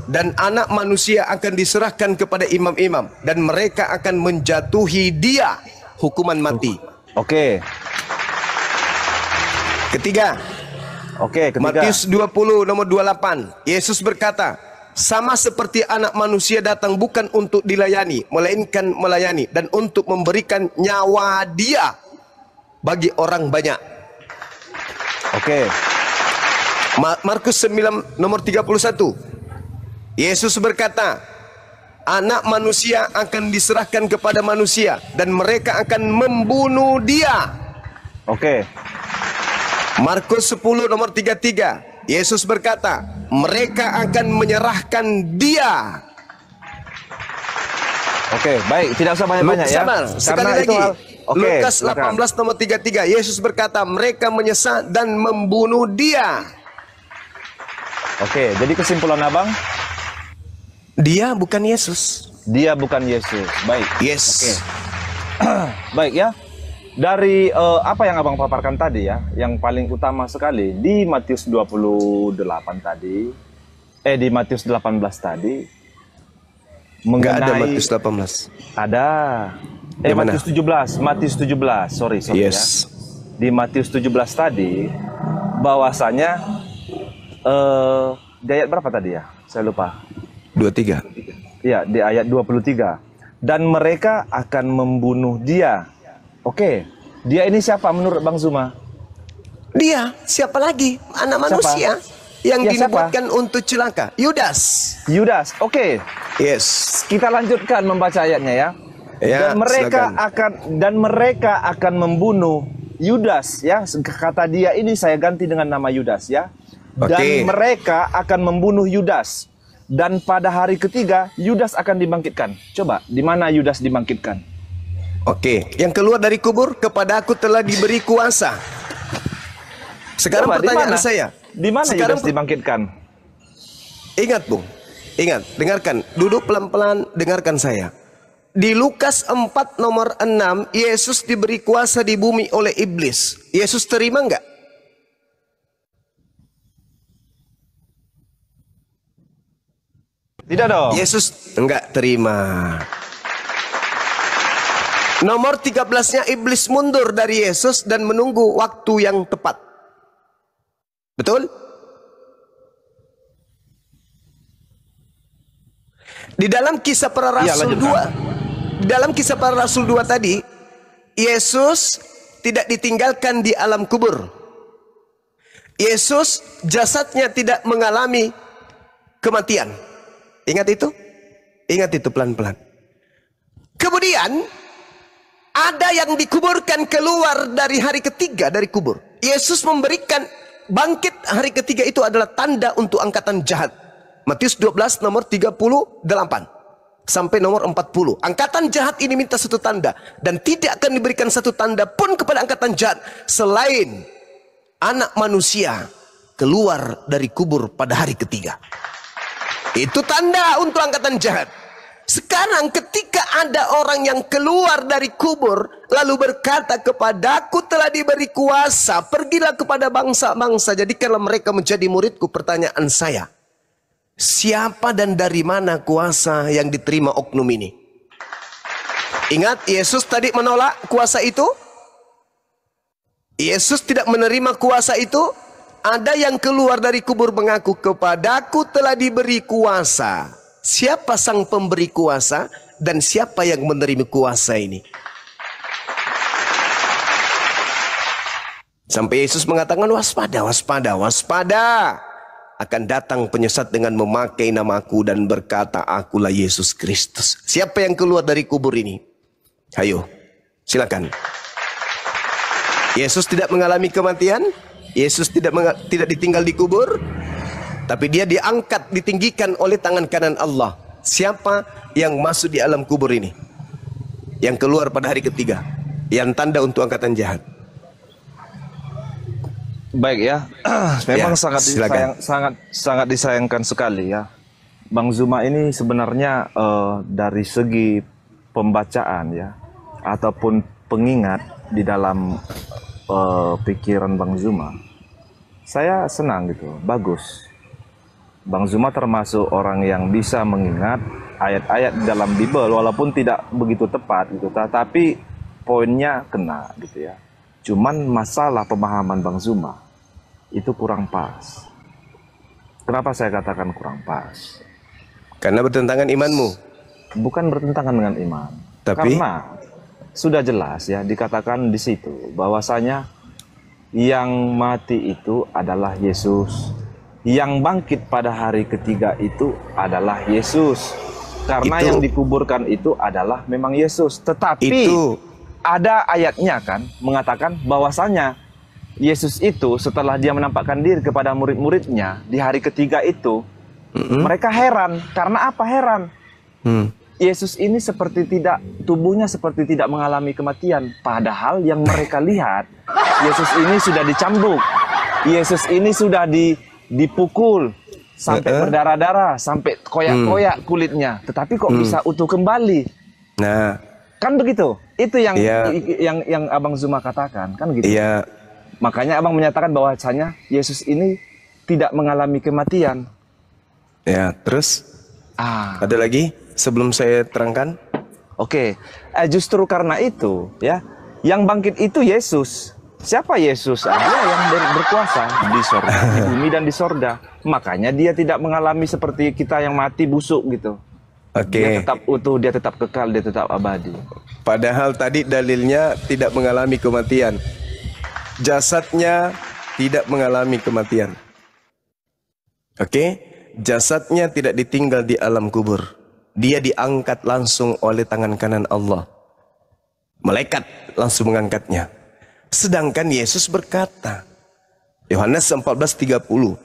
dan anak manusia akan diserahkan kepada imam-imam dan mereka akan menjatuhi dia hukuman mati. Oke. Ketiga, Matius 20 nomor 28. Yesus berkata, sama seperti anak manusia datang bukan untuk dilayani, melainkan melayani dan untuk memberikan nyawa dia bagi orang banyak. Oke. Markus 9 nomor 31. Yesus berkata, anak manusia akan diserahkan kepada manusia dan mereka akan membunuh dia. Oke. Markus 10 nomor 33. Yesus berkata, mereka akan menyerahkan dia. Oke, baik, tidak usah banyak-banyak ya. Sabar, sekali Karena lagi. Lukas silakan. 18 nomor 33. Yesus berkata, mereka menyesat dan membunuh dia. Oke, jadi kesimpulan Abang, Dia bukan Yesus. dia bukan Yesus. Baik. Yes. Oke. Baik ya. Dari apa yang Abang paparkan tadi ya, yang paling utama sekali di Matius 28 tadi, di Matius 18 tadi, Enggak ada mengenai Matius 18. ada Di mana? Matius 17, sorry ya. Yes. Di Matius 17 tadi, bahwasanya di ayat berapa tadi ya? Saya lupa. 23. Ya, di ayat 23. Dan mereka akan membunuh dia. Oke, dia ini siapa menurut Bang Zuma? Dia siapa lagi? Anak Siapa? manusia yang Ya, siapa? dinubuatkan untuk celaka. Yudas. Yudas. Oke, Yes. kita lanjutkan membaca ayatnya ya. Ya, dan mereka akan membunuh Yudas ya. Kata dia ini saya ganti dengan nama Yudas ya. Dan Oke. mereka akan membunuh Yudas. Dan pada hari ketiga Yudas akan dibangkitkan. Coba, di mana Yudas dibangkitkan? Oke, yang keluar dari kubur, kepada aku telah diberi kuasa. Sekarang Coba, di pertanyaan mana? saya. Di mana Sekarang Yudas dibangkitkan? Ingat, Bung. Ingat, dengarkan. Duduk pelan-pelan, dengarkan saya. Di Lukas 4 nomor 6, Yesus diberi kuasa di bumi oleh iblis. Yesus terima enggak? Tidak dong. Yesus enggak terima. Nomor 13-nya iblis mundur dari Yesus dan menunggu waktu yang tepat. Betul? Di dalam kisah para Ya, rasul lanjutkan. 2, di dalam kisah para rasul 2 tadi, Yesus tidak ditinggalkan di alam kubur. Yesus jasadnya tidak mengalami kematian. Ingat itu? Ingat itu pelan-pelan. Kemudian ada yang dikuburkan keluar dari hari ketiga dari kubur. Yesus memberikan bangkit hari ketiga itu adalah tanda untuk angkatan jahat. Matius 12 nomor 38 sampai nomor 40. Angkatan jahat ini minta satu tanda dan tidak akan diberikan satu tanda pun kepada angkatan jahat selain anak manusia keluar dari kubur pada hari ketiga. Itu tanda untuk angkatan jahat. Sekarang ketika ada orang yang keluar dari kubur lalu berkata, kepadaku telah diberi kuasa, pergilah kepada bangsa-bangsa, jadikanlah mereka menjadi muridku. Pertanyaan saya, siapa dan dari mana kuasa yang diterima oknum ini? Ingat, Yesus tadi menolak kuasa itu. Yesus tidak menerima kuasa itu. Ada yang keluar dari kubur mengaku, kepadaku telah diberi kuasa. Siapa sang pemberi kuasa dan siapa yang menerima kuasa ini? Sampai Yesus mengatakan, waspada, waspada, waspada. Akan datang penyesat dengan memakai namaku dan berkata, akulah Yesus Kristus. Siapa yang keluar dari kubur ini? Ayo, silakan. Yesus tidak mengalami kematian. Yesus tidak ditinggal di kubur. Tapi dia diangkat, ditinggikan oleh tangan kanan Allah. Siapa yang masuk di alam kubur ini? Yang keluar pada hari ketiga. Yang tanda untuk angkatan jahat. Baik ya. Memang Ya, silakan. sangat disayangkan sekali ya. Bang Zuma ini sebenarnya dari segi pembacaan ya ataupun pengingat di dalam pikiran Bang Zuma, saya senang gitu, bagus. Bang Zuma termasuk orang yang bisa mengingat ayat-ayat di dalam Bible walaupun tidak begitu tepat gitu, tapi poinnya kena gitu ya. Cuman masalah pemahaman Bang Zuma itu kurang pas. Kenapa saya katakan kurang pas? Karena bertentangan imanmu. Bukan bertentangan dengan iman. Tapi Karena sudah jelas ya dikatakan di situ bahwasanya yang mati itu adalah Yesus. Yang bangkit pada hari ketiga itu adalah Yesus. Karena Itu- yang dikuburkan itu adalah memang Yesus. Tetapi itu ada ayatnya kan mengatakan bahwasanya Yesus itu setelah dia menampakkan diri kepada murid-muridnya di hari ketiga itu, mereka heran. Karena apa heran? Hmm. Yesus ini tubuhnya seperti tidak mengalami kematian. Padahal yang mereka lihat, Yesus ini sudah dicambuk. Yesus ini sudah dipukul sampai berdarah-darah, sampai koyak-koyak kulitnya. Tetapi kok bisa utuh kembali? Nah, Kan begitu. Itu yang Iya. yang Abang Zuma katakan, kan gitu. iya, Makanya Abang menyatakan bahwasanya Yesus ini tidak mengalami kematian. ya. Terus ada lagi sebelum saya terangkan? Oke, justru karena itu ya, yang bangkit itu Yesus. Siapa Yesus? Dia yang berkuasa di sorga, di bumi dan di sorga. Makanya dia tidak mengalami seperti kita yang mati busuk gitu. Oke. Dia tetap utuh, dia tetap kekal, dia tetap abadi. Padahal tadi dalilnya tidak mengalami kematian. Jasadnya tidak mengalami kematian. Oke? Jasadnya tidak ditinggal di alam kubur. Dia diangkat langsung oleh tangan kanan Allah. Malaikat langsung mengangkatnya. Sedangkan Yesus berkata, Yohanes 14:30,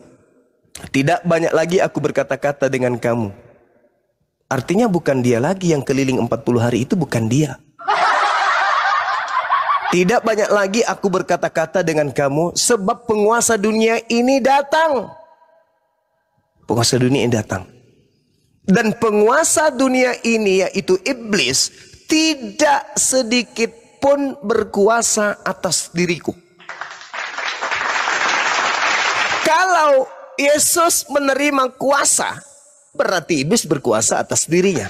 tidak banyak lagi aku berkata-kata dengan kamu. Artinya bukan dia lagi yang keliling 40 hari itu, bukan dia. Tidak banyak lagi aku berkata-kata dengan kamu, sebab penguasa dunia ini datang. Penguasa dunia ini datang. Dan penguasa dunia ini, yaitu iblis, tidak sedikit pun berkuasa atas diriku. Kalau Yesus menerima kuasa, berarti iblis berkuasa atas dirinya.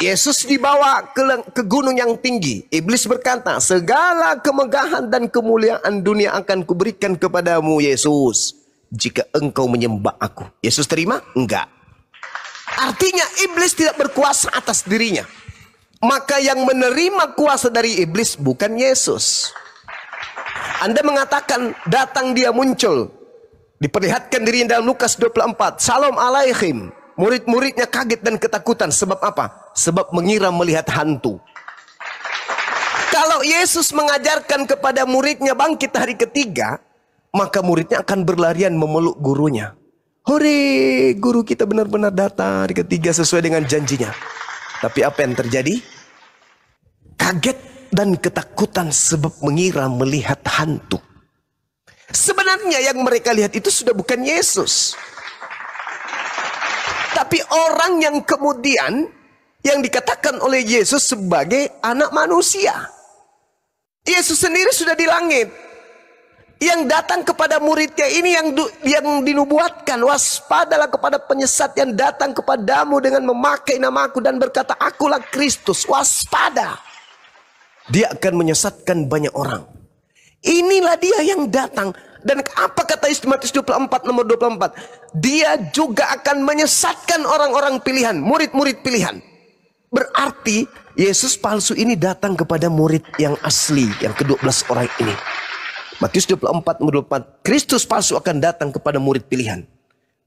Yesus dibawa ke gunung yang tinggi. Iblis berkata, segala kemegahan dan kemuliaan dunia akan kuberikan kepadamu Yesus, jika engkau menyembah aku. Yesus terima? Enggak. Artinya iblis tidak berkuasa atas dirinya. Maka yang menerima kuasa dari iblis bukan Yesus. Anda mengatakan datang dia muncul, diperlihatkan dirinya dalam Lukas 24. Salam alaihim. Murid-muridnya kaget dan ketakutan. Sebab apa? Sebab mengira melihat hantu. Kalau Yesus mengajarkan kepada muridnya bangkit hari ketiga, maka muridnya akan berlarian memeluk gurunya. Hore, guru kita benar-benar datang hari ketiga sesuai dengan janjinya. Tapi apa yang terjadi? Kaget dan ketakutan sebab mengira melihat hantu. Sebenarnya yang mereka lihat itu sudah bukan Yesus. Tapi orang yang kemudian yang dikatakan oleh Yesus sebagai anak manusia. Yesus sendiri sudah di langit. Yang datang kepada muridnya ini yang dinubuatkan, waspadalah kepada penyesat yang datang kepadamu dengan memakai namaku dan berkata, akulah Kristus. Waspada. Dia akan menyesatkan banyak orang. Inilah dia yang datang. Dan apa kata Matius 24 nomor 24? Dia juga akan menyesatkan orang-orang pilihan, murid-murid pilihan. Berarti Yesus palsu ini datang kepada murid yang asli, yang ke-12 orang ini. Matius 24 nomor 24, Kristus palsu akan datang kepada murid pilihan.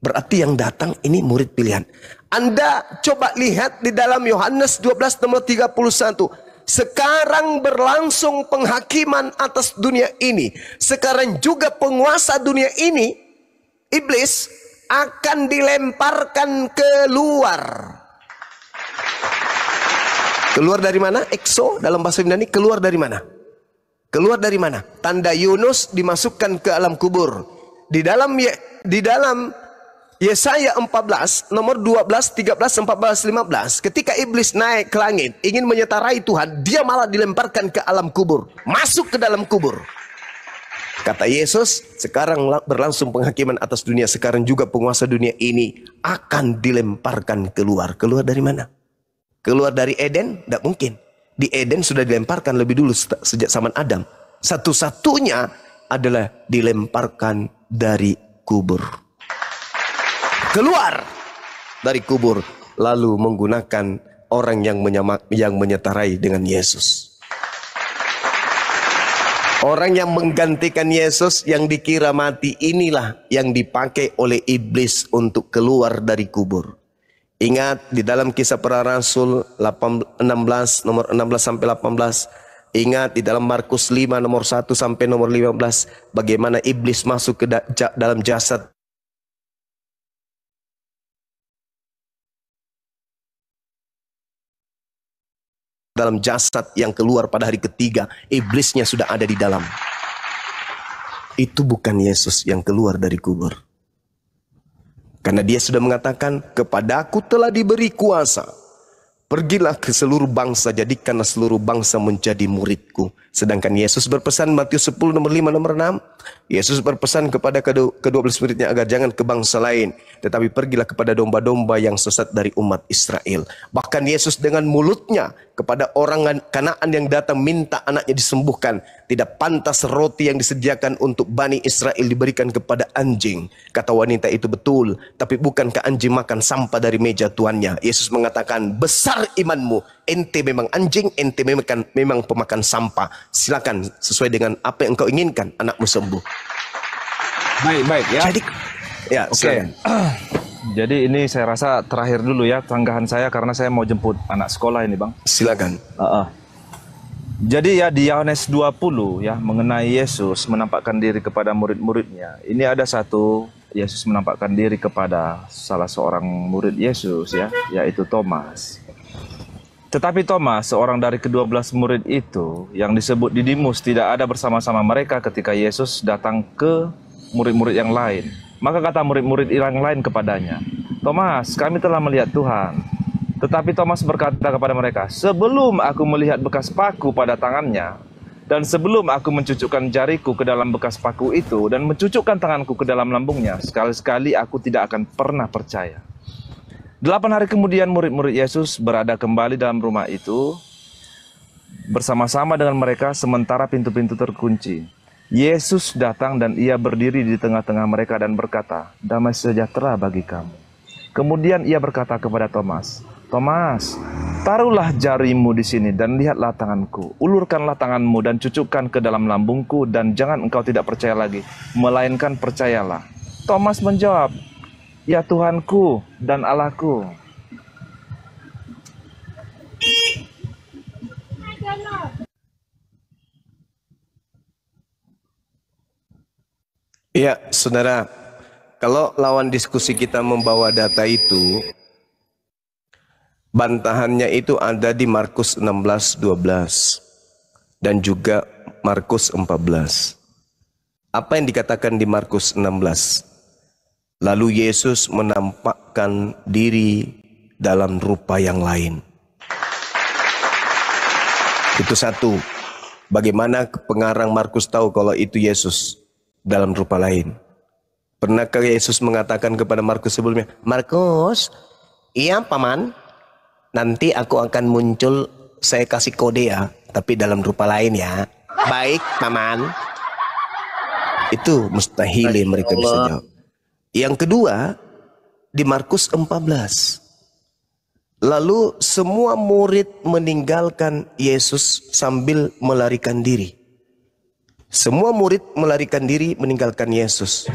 Berarti yang datang ini murid pilihan. Anda coba lihat di dalam Yohanes 12 nomor 31. Sekarang berlangsung penghakiman atas dunia ini. Sekarang juga penguasa dunia ini, iblis, akan dilemparkan keluar. Keluar dari mana? Exo dalam bahasa Yunani, keluar dari mana? Keluar dari mana? Tanda Yunus dimasukkan ke alam kubur. Di dalam Yesaya 14 nomor 12, 13, 14, 15, ketika iblis naik ke langit ingin menyetarai Tuhan, dia malah dilemparkan ke alam kubur, masuk ke dalam kubur. Kata Yesus, sekarang berlangsung penghakiman atas dunia. Sekarang juga penguasa dunia ini akan dilemparkan keluar. Keluar dari mana? Keluar dari Eden? Tidak mungkin. Di Eden sudah dilemparkan lebih dulu sejak zaman Adam. Satu-satunya adalah dilemparkan dari kubur. Keluar dari kubur. Lalu menggunakan orang yang menyetarai dengan Yesus. Orang yang menggantikan Yesus yang dikira mati, inilah yang dipakai oleh iblis untuk keluar dari kubur. Ingat di dalam Kisah Para Rasul 16 nomor 16 sampai 18. Ingat di dalam Markus 5 nomor 1 sampai nomor 15 bagaimana iblis masuk ke dalam jasad yang keluar pada hari ketiga, iblisnya sudah ada di dalam. Itu bukan Yesus yang keluar dari kubur. Karena dia sudah mengatakan, kepadaku telah diberi kuasa. Pergilah ke seluruh bangsa, jadikanlah seluruh bangsa menjadi muridku. Sedangkan Yesus berpesan, Matius 10 nomor 5 nomor 6. Yesus berpesan kepada ke-12 muridnya agar jangan ke bangsa lain, tetapi pergilah kepada domba-domba yang sesat dari umat Israel. Bahkan Yesus dengan mulutnya kepada orang Kanaan yang datang minta anaknya disembuhkan. Tidak pantas roti yang disediakan untuk Bani Israel diberikan kepada anjing. Kata wanita itu betul, tapi bukankah anjing makan sampah dari meja tuannya? Yesus mengatakan, besar imanmu, ente memang anjing, ente memang pemakan sampah. Silakan sesuai dengan apa yang engkau inginkan, anakmu sembuh. Baik ya. Jadi, ya, Oke. Jadi ini saya rasa terakhir dulu ya tanggahan saya karena saya mau jemput anak sekolah ini, Bang. Silakan. Jadi ya di Yohanes 20 ya mengenai Yesus menampakkan diri kepada murid-muridnya. Ini ada satu Yesus menampakkan diri kepada salah seorang murid Yesus ya, yaitu Thomas. Tetapi Thomas, seorang dari ke-12 murid itu yang disebut Didimus, tidak ada bersama-sama mereka ketika Yesus datang ke murid-murid yang lain. Maka kata murid-murid yang lain kepadanya, Thomas, kami telah melihat Tuhan. Tetapi Thomas berkata kepada mereka, sebelum aku melihat bekas paku pada tangannya, dan sebelum aku mencucukkan jariku ke dalam bekas paku itu, dan mencucukkan tanganku ke dalam lambungnya, sekali-sekali aku tidak akan pernah percaya. 8 hari kemudian murid-murid Yesus berada kembali dalam rumah itu, bersama-sama dengan mereka sementara pintu-pintu terkunci. Yesus datang dan ia berdiri di tengah-tengah mereka dan berkata, damai sejahtera bagi kamu. Kemudian ia berkata kepada Thomas, Thomas, taruhlah jarimu di sini dan lihatlah tanganku. Ulurkanlah tanganmu dan cucukkan ke dalam lambungku dan jangan engkau tidak percaya lagi, melainkan percayalah. Thomas menjawab, ya Tuhanku dan Allahku. Ya, saudara, kalau lawan diskusi kita membawa data itu, bantahannya itu ada di Markus 16:12 dan juga Markus 14. Apa yang dikatakan di Markus 16? Lalu Yesus menampakkan diri dalam rupa yang lain. Itu satu. Bagaimana pengarang Markus tahu kalau itu Yesus dalam rupa lain? Pernahkah Yesus mengatakan kepada Markus sebelumnya, Markus, iya paman, nanti aku akan muncul, saya kasih kode ya, tapi dalam rupa lain ya. Baik paman. Itu mustahil mereka bisa jawab. Yang kedua, di Markus 14. Lalu semua murid meninggalkan Yesus sambil melarikan diri. Semua murid melarikan diri meninggalkan Yesus.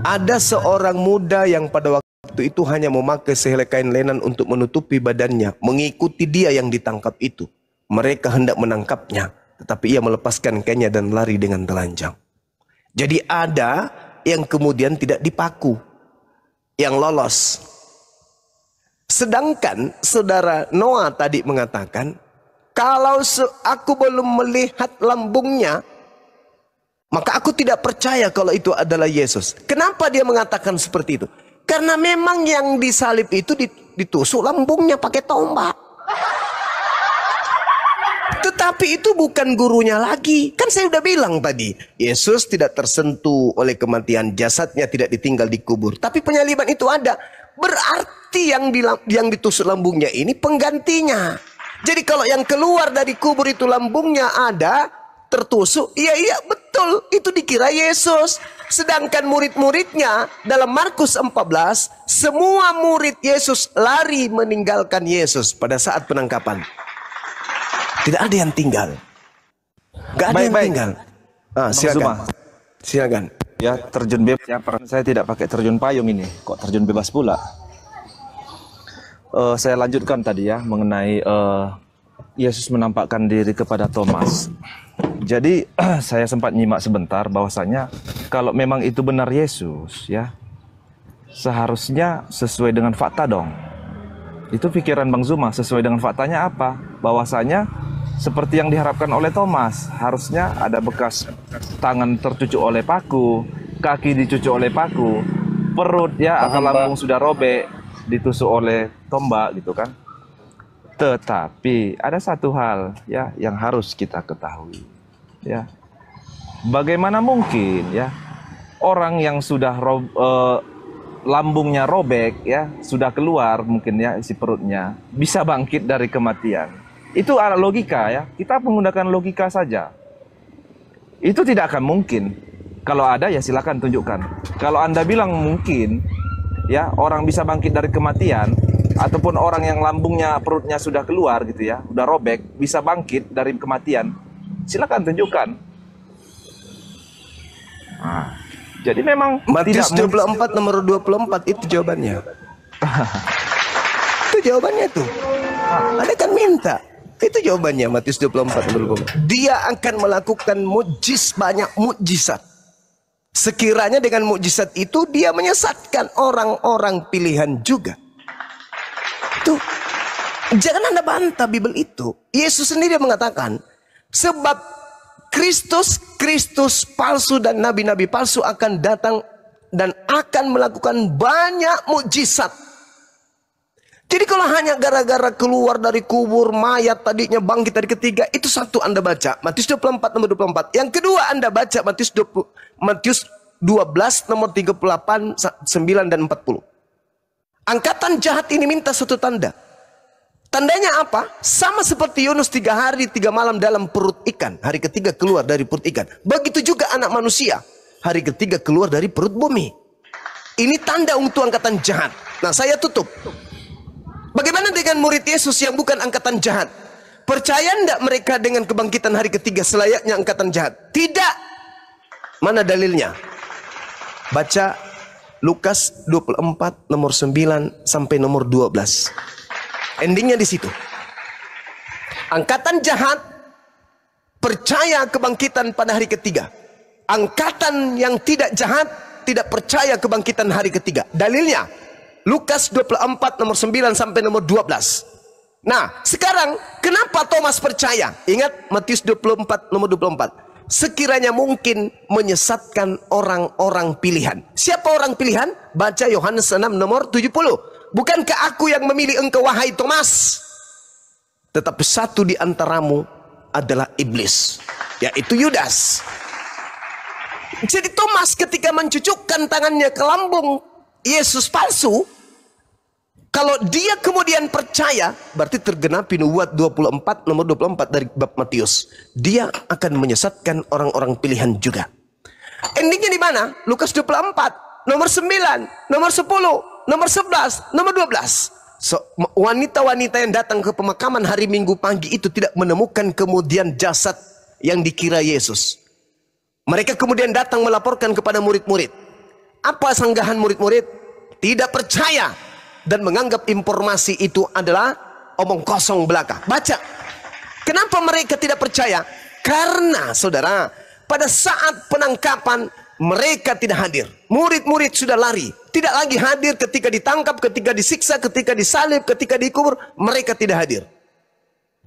Ada seorang muda yang pada waktu itu hanya memakai sehelai kain lenan untuk menutupi badannya, mengikuti dia yang ditangkap itu. Mereka hendak menangkapnya, tetapi ia melepaskan kainnya dan lari dengan telanjang. Jadi ada yang kemudian tidak dipaku, yang lolos. Sedangkan saudara Noah tadi mengatakan, kalau aku belum melihat lambungnya, maka aku tidak percaya kalau itu adalah Yesus. Kenapa dia mengatakan seperti itu? Karena memang yang disalib itu ditusuk lambungnya pakai tombak. Tetapi itu bukan gurunya lagi. Kan saya udah bilang tadi, Yesus tidak tersentuh oleh kematian, jasadnya tidak ditinggal di kubur. Tapi penyaliban itu ada. Berarti yang ditusuk lambungnya ini penggantinya. Jadi kalau yang keluar dari kubur itu lambungnya ada, tertusuk, iya betul, itu dikira Yesus. Sedangkan murid-muridnya dalam Markus 14, semua murid Yesus lari meninggalkan Yesus pada saat penangkapan. Tidak ada yang tinggal. Gak ada yang tinggal. Silakan. Silakan. Ya, terjun bebas. Ya, saya tidak pakai terjun payung ini. Kok terjun bebas pula? Saya lanjutkan tadi ya mengenai Yesus menampakkan diri kepada Thomas. Jadi saya sempat nyimak sebentar bahwasanya kalau memang itu benar Yesus ya, seharusnya sesuai dengan fakta dong. Itu pikiran Bang Zuma, sesuai dengan faktanya apa? Bahwasanya seperti yang diharapkan oleh Thomas, harusnya ada bekas tangan tercucuk oleh paku, kaki dicucuk oleh paku, perut ya atau lambung sudah robek, ditusuk oleh tombak gitu kan. Tetapi ada satu hal ya yang harus kita ketahui ya. Bagaimana mungkin ya orang yang sudah lambungnya robek ya, sudah keluar mungkin ya isi perutnya, bisa bangkit dari kematian? Itu ada logika ya. Kita menggunakan logika saja. Itu tidak akan mungkin. Kalau ada ya silakan tunjukkan. Kalau Anda bilang mungkin ya orang bisa bangkit dari kematian, ataupun orang yang lambungnya perutnya sudah keluar gitu ya, udah robek, bisa bangkit dari kematian, silakan tunjukkan. Nah, jadi memang Matius 24 nomor 24 itu jawabannya. Itu jawabannya tuh. Ada kan minta. Itu jawabannya Matius 24 nomor 24. Dia akan melakukan banyak mukjizat. Sekiranya dengan mukjizat itu dia menyesatkan orang-orang pilihan juga. Tuh. Jangan Anda bantah Bible itu. Yesus sendiri mengatakan, sebab Kristus palsu dan nabi-nabi palsu akan datang dan akan melakukan banyak mukjizat. Jadi kalau hanya gara-gara keluar dari kubur mayat tadinya bangkit dari ketiga, itu satu Anda baca Matius 24 nomor 24. Yang kedua Anda baca Matius 12 nomor 38, 9 dan 40. Angkatan jahat ini minta satu tanda. Tandanya apa? Sama seperti Yunus 3 hari 3 malam dalam perut ikan, hari ketiga keluar dari perut ikan. Begitu juga anak manusia, hari ketiga keluar dari perut bumi. Ini tanda untuk angkatan jahat. Nah, saya tutup. Bagaimana dengan murid Yesus yang bukan angkatan jahat? Percaya enggak mereka dengan kebangkitan hari ketiga selayaknya angkatan jahat? Tidak. Mana dalilnya? Baca Lukas 24 nomor 9 sampai nomor 12. Endingnya di situ. Angkatan jahat percaya kebangkitan pada hari ketiga. Angkatan yang tidak jahat tidak percaya kebangkitan hari ketiga. Dalilnya Lukas 24 nomor 9 sampai nomor 12. Nah, sekarang kenapa Thomas percaya? Ingat Matius 24 nomor 24. Sekiranya mungkin menyesatkan orang-orang pilihan. Siapa orang pilihan? Baca Yohanes 6 nomor 70. Bukankah aku yang memilih engkau wahai Thomas? Tetapi satu di antaramu adalah iblis, yaitu Yudas. Jadi Thomas ketika mencucukkan tangannya ke lambung Yesus palsu, kalau dia kemudian percaya, berarti tergenapi nubuat 24 nomor 24 dari bab Matius. Dia akan menyesatkan orang-orang pilihan juga. Endingnya di mana? Lukas 24 nomor 9, nomor 10, nomor 11, nomor 12. Wanita-wanita yang datang ke pemakaman hari Minggu pagi itu tidak menemukan kemudian jasad yang dikira Yesus. Mereka kemudian datang melaporkan kepada murid-murid. Apa sanggahan murid-murid? Tidak percaya dan menganggap informasi itu adalah omong kosong belaka. Baca. Kenapa mereka tidak percaya? Karena saudara, pada saat penangkapan mereka tidak hadir. Murid-murid sudah lari. Tidak lagi hadir ketika ditangkap, ketika disiksa, ketika disalib, ketika dikubur. Mereka tidak hadir.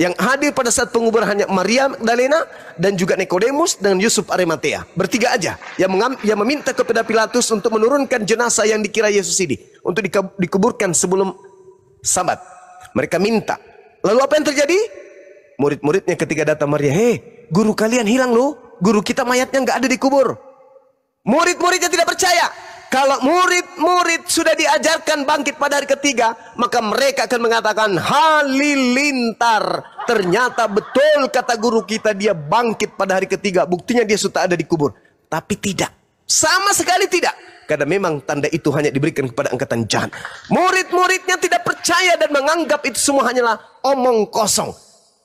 Yang hadir pada saat penguburan hanya Maria Magdalena dan juga Nikodemus dan Yusuf Arimatea. Bertiga aja yang meminta kepada Pilatus untuk menurunkan jenazah yang dikira Yesus ini untuk dikuburkan sebelum Sabat. Mereka minta. Lalu apa yang terjadi? murid-muridnya ketika datang Maria, "Hei, guru kalian hilang loh. Guru kita mayatnya nggak ada di kubur." Murid-muridnya tidak percaya. Kalau murid-murid sudah diajarkan bangkit pada hari ketiga, maka mereka akan mengatakan, "Halilintar, ternyata betul kata guru kita, dia bangkit pada hari ketiga. Buktinya dia sudah ada di kubur." Tapi tidak, sama sekali tidak. Karena memang tanda itu hanya diberikan kepada angkatan jahat. Murid-muridnya tidak percaya dan menganggap itu semua hanyalah omong kosong.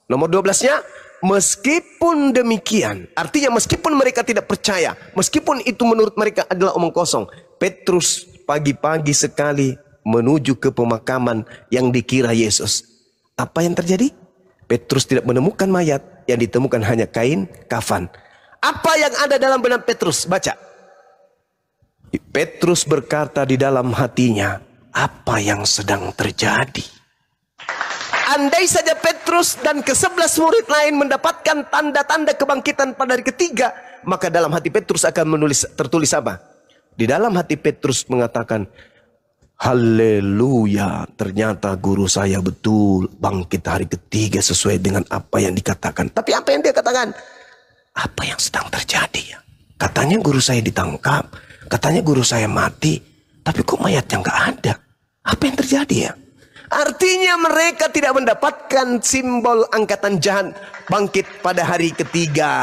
Nomor 12-nya, meskipun demikian, artinya meskipun mereka tidak percaya, meskipun itu menurut mereka adalah omong kosong, Petrus pagi-pagi sekali menuju ke pemakaman yang dikira Yesus. Apa yang terjadi? Petrus tidak menemukan mayat, yang ditemukan hanya kain kafan. Apa yang ada dalam benak Petrus? Baca. Petrus berkata di dalam hatinya, apa yang sedang terjadi? Andai saja Petrus dan ke-11 murid lain mendapatkan tanda-tanda kebangkitan pada hari ketiga, maka dalam hati Petrus akan tertulis apa? Di dalam hati Petrus mengatakan, haleluya, ternyata guru saya betul bangkit hari ketiga sesuai dengan apa yang dikatakan. Tapi apa yang dia katakan? Apa yang sedang terjadi ya? Katanya guru saya ditangkap, katanya guru saya mati, tapi kok mayatnya nggak ada? Apa yang terjadi ya? Artinya mereka tidak mendapatkan simbol angkatan jahat bangkit pada hari ketiga.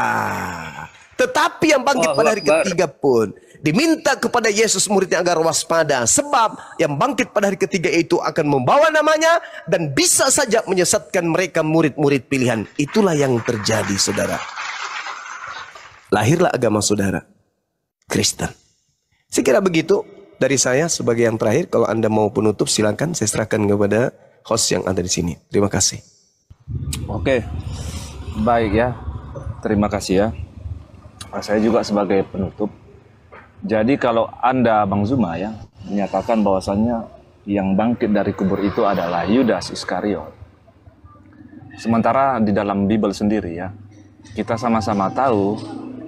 Tetapi yang bangkit pada hari ketiga pun diminta kepada Yesus muridnya agar waspada. Sebab yang bangkit pada hari ketiga itu akan membawa namanya dan bisa saja menyesatkan mereka murid-murid pilihan. Itulah yang terjadi, saudara. Lahirlah agama saudara, Kristen. Saya kira begitu dari saya sebagai yang terakhir. Kalau Anda mau penutup silakan, saya serahkan kepada host yang ada di sini. Terima kasih. Oke, baik ya. Terima kasih ya. Saya juga sebagai penutup. Jadi kalau Anda, Bang Zuma ya, menyatakan bahwasannya yang bangkit dari kubur itu adalah Yudas Iskariot. Sementara di dalam Bible sendiri ya, kita sama-sama tahu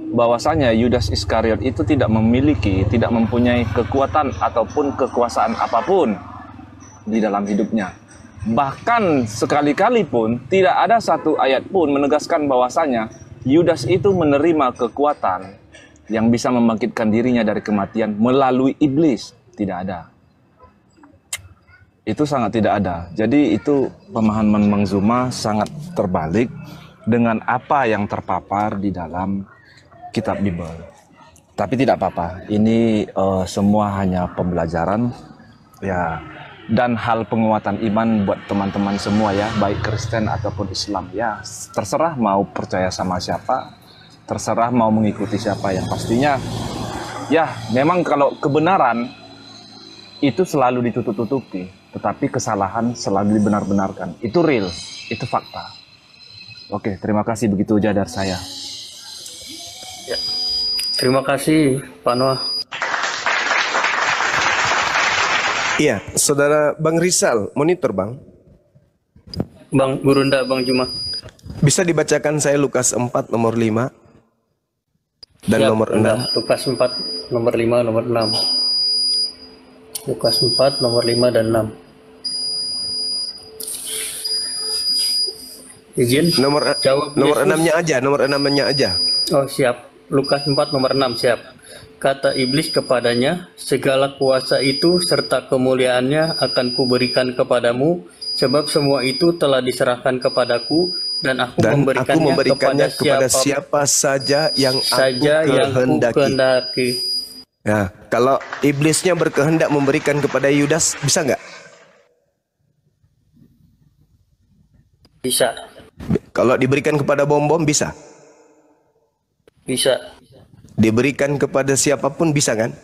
bahwasanya Yudas Iskariot itu tidak mempunyai kekuatan ataupun kekuasaan apapun di dalam hidupnya. Bahkan sekali-kali pun tidak ada satu ayat pun menegaskan bahwasanya Yudas itu menerima kekuatan yang bisa membangkitkan dirinya dari kematian melalui iblis. Tidak ada. Itu sangat tidak ada. Jadi itu pemahaman Bang Zuma sangat terbalik dengan apa yang terpapar di dalam kitab Bible. Tapi tidak apa-apa. Ini semua hanya pembelajaran ya, dan hal penguatan iman buat teman-teman semua ya, baik Kristen ataupun Islam ya. Terserah mau percaya sama siapa, terserah mau mengikuti siapa. Yang pastinya ya, memang kalau kebenaran itu selalu ditutup-tutupi, tetapi kesalahan selalu dibenar-benarkan. Itu real, itu fakta. Oke, terima kasih, begitu aja dari saya. Ya. Terima kasih Pak Noah. Iya, saudara Bang Rizal, monitor Bang. Bang Gurunda, Bang Juma. Bisa dibacakan saya Lukas 4 nomor 5 dan Siap, nomor 6. Lukas 4 nomor 5 nomor 6. Lukas 4 nomor 5 dan 6. Izin? Nomor Jawab nomor Yesus. 6-nya aja, nomor 6-nya aja. Oh siap. Lukas 4 nomor 6 siap. Kata iblis kepadanya, segala kuasa itu serta kemuliaannya akan kuberikan kepadamu, sebab semua itu telah diserahkan kepadaku, dan aku memberikannya kepada siapa saja yang aku ku kehendaki. Ya, kalau iblisnya berkehendak memberikan kepada Yudas, bisa nggak? Bisa. Kalau diberikan kepada bom-bom, bisa? Bisa. Diberikan kepada siapapun, bisa kan?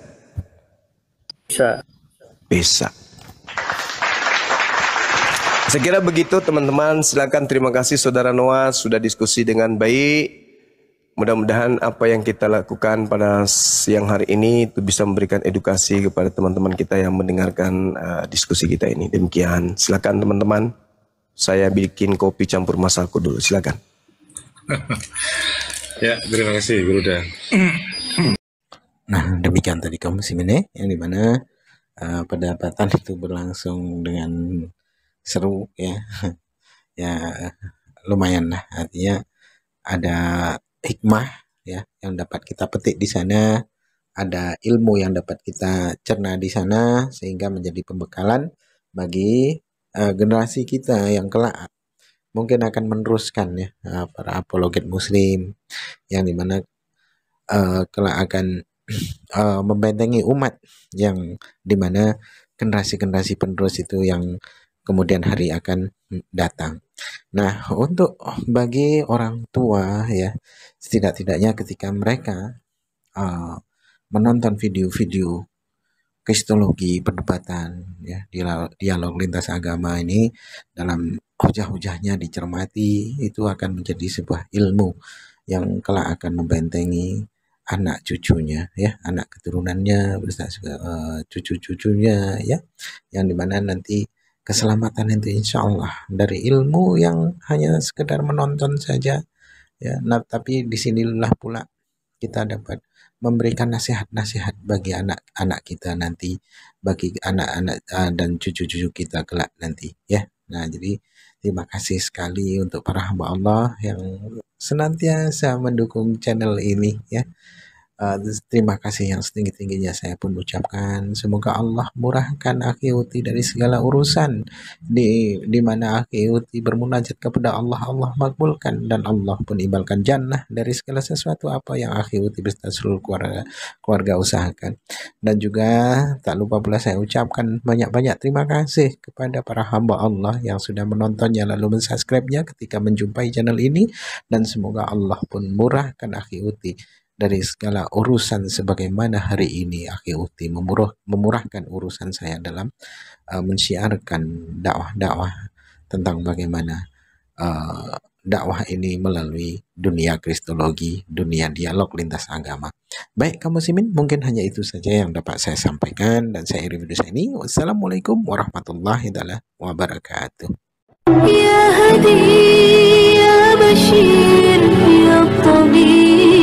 Bisa. Bisa. Saya kira begitu teman-teman. Silakan, terima kasih saudara Noah sudah diskusi dengan baik. Mudah-mudahan apa yang kita lakukan pada siang hari ini itu bisa memberikan edukasi kepada teman-teman kita yang mendengarkan diskusi kita ini. Demikian. Silakan teman-teman. Saya bikin kopi campur masalku dulu. Silakan. Ya, terima kasih Guruda. Nah, demikian tadi kamus ini yang dimana pendapatan itu berlangsung dengan seru ya. Ya, lumayan lah, artinya ada hikmah ya yang dapat kita petik di sana, ada ilmu yang dapat kita cerna di sana, sehingga menjadi pembekalan bagi generasi kita yang kelak mungkin akan meneruskan ya, para apologet muslim yang dimana kelak akan membentengi umat, yang dimana generasi-generasi penerus itu yang kemudian hari akan datang. Nah, untuk bagi orang tua ya, setidak-tidaknya ketika mereka menonton video-video kristologi, perdebatan ya, dialog lintas agama ini, dalam hujah-hujahnya dicermati, itu akan menjadi sebuah ilmu yang kelak akan membentengi anak cucunya ya, anak keturunannya beserta cucu-cucunya ya, yang dimana nanti keselamatan itu insya Allah dari ilmu yang hanya sekedar menonton saja ya. Nah, tapi disinilah pula kita dapat memberikan nasihat-nasihat bagi anak-anak kita nanti, bagi anak-anak dan cucu-cucu kita kelak nanti ya. Nah, jadi terima kasih sekali untuk para hamba Allah yang senantiasa mendukung channel ini ya. Terima kasih yang setinggi-tingginya saya pun ucapkan. Semoga Allah murahkan akhi uti dari segala urusan, di mana akhi uti bermunajat kepada Allah, Allah makbulkan, dan Allah pun ibalkan jannah dari segala sesuatu apa yang akhi uti beserta seluruh keluarga usahakan. Dan juga tak lupa pula saya ucapkan banyak-banyak terima kasih kepada para hamba Allah yang sudah menontonnya lalu mensubscribe-nya ketika menjumpai channel ini, dan semoga Allah pun murahkan akhi uti dari segala urusan, sebagaimana hari ini akhi uti memurahkan urusan saya dalam mensiarkan dakwah-dakwah tentang bagaimana dakwah ini melalui dunia kristologi, dunia dialog lintas agama. Baik kaum muslimin, mungkin hanya itu saja yang dapat saya sampaikan, dan saya akhiri video saya ini. Wassalamualaikum warahmatullahi wabarakatuh. يا هدي يا بشير يا طبيب